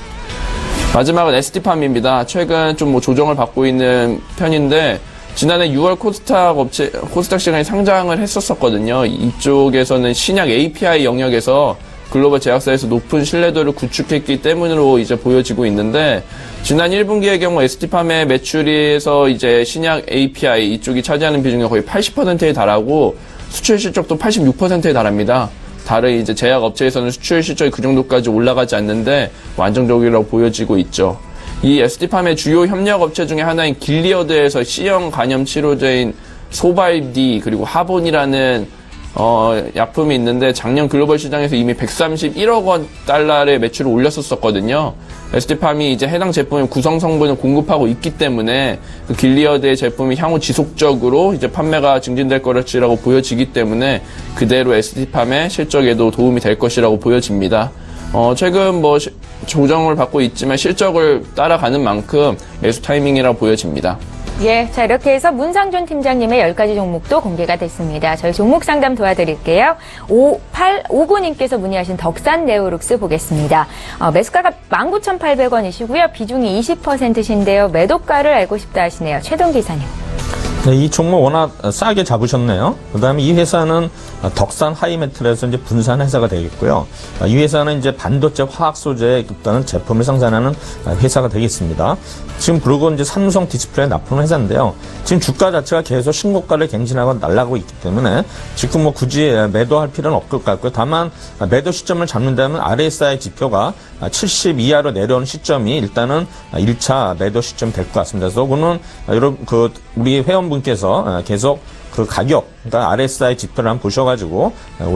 마지막은 ST팜입니다. 최근 좀 뭐 조정을 받고 있는 편인데 지난해 6월 코스닥 시장에 상장을 했었거든요. 이쪽에서는 신약 API 영역에서 글로벌 제약사에서 높은 신뢰도를 구축했기 때문으로 이제 보여지고 있는데 지난 1분기의 경우 ST팜의 매출에서 이제 신약 API 이쪽이 차지하는 비중이 거의 80%에 달하고 수출 실적도 86%에 달합니다. 다른 이제 제약 업체에서는 수출 실적이 그 정도까지 올라가지 않는데 안정적이라고 보여지고 있죠. 이 ST팜의 주요 협력 업체 중에 하나인 길리어드에서 C형 간염 치료제인 소발디 그리고 하본이라는 약품이 있는데 작년 글로벌 시장에서 이미 131억 원 달러의 매출을 올렸었거든요. ST팜이 이제 해당 제품의 구성 성분을 공급하고 있기 때문에 그 길리어드의 제품이 향후 지속적으로 이제 판매가 증진될 것이라고 보여지기 때문에 그대로 ST팜의 실적에도 도움이 될 것이라고 보여집니다. 최근 뭐 조정을 받고 있지만 실적을 따라가는 만큼 매수 타이밍이라고 보여집니다. 예, 자 이렇게 해서 문상준 팀장님의 10가지 종목도 공개가 됐습니다. 저희 종목 상담 도와드릴게요. 5859님께서 문의하신 덕산 네오룩스 보겠습니다. 매수가가 19,800원이시고요. 비중이 20%신데요. 매도가를 알고 싶다 하시네요. 최동 기사님. 네, 이 종목 워낙 싸게 잡으셨네요. 그 다음에 이 회사는 덕산 하이메틀에서 이제 분산 회사가 되겠고요. 이 회사는 이제 반도체 화학 소재에 있다는 제품을 생산하는 회사가 되겠습니다. 지금 그리고 이제 삼성 디스플레이 납품 회사인데요. 지금 주가 자체가 계속 신고가를 갱신하고 날아가고 있기 때문에 지금 뭐 굳이 매도할 필요는 없을 것 같고요. 다만 매도 시점을 잡는다면 RSI 지표가 70 이하로 내려오는 시점이 일단은 1차 매도 시점이 될 것 같습니다. 그래서 그거는 여러분 우리 회원분께서 계속 그 가격, 그러니까 RSI 지표를 한번 보셔가지고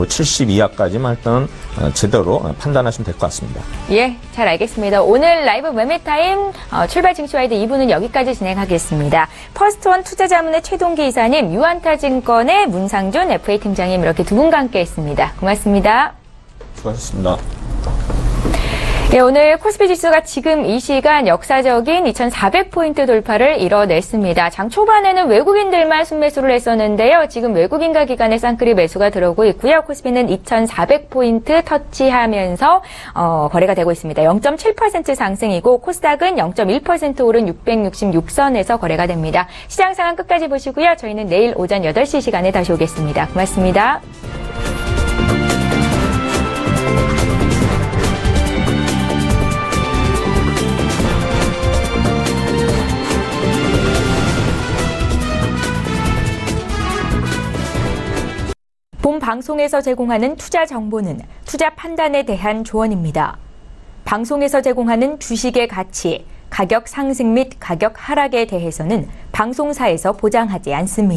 70 이하까지만 일단 제대로 판단하시면 될 것 같습니다. 예, 잘 알겠습니다. 오늘 라이브 매매타임 출발 증시와이드 2부는 여기까지 진행하겠습니다. 퍼스트원 투자자문의 최동기 이사님, 유안타증권의 문상준 FA 팀장님 이렇게 두 분과 함께했습니다. 고맙습니다. 수고하셨습니다. 네, 오늘 코스피 지수가 지금 이 시간 역사적인 2,400포인트 돌파를 이뤄냈습니다. 장 초반에는 외국인들만 순매수를 했었는데요. 지금 외국인과 기관의 쌍끌이 매수가 들어오고 있고요. 코스피는 2,400포인트 터치하면서 거래가 되고 있습니다. 0.7% 상승이고 코스닥은 0.1% 오른 666선에서 거래가 됩니다. 시장 상황 끝까지 보시고요. 저희는 내일 오전 8시 시간에 다시 오겠습니다. 고맙습니다. 본 방송에서 제공하는 투자 정보는 투자 판단에 대한 조언입니다. 방송에서 제공하는 주식의 가치, 가격 상승 및 가격 하락에 대해서는 방송사에서 보장하지 않습니다.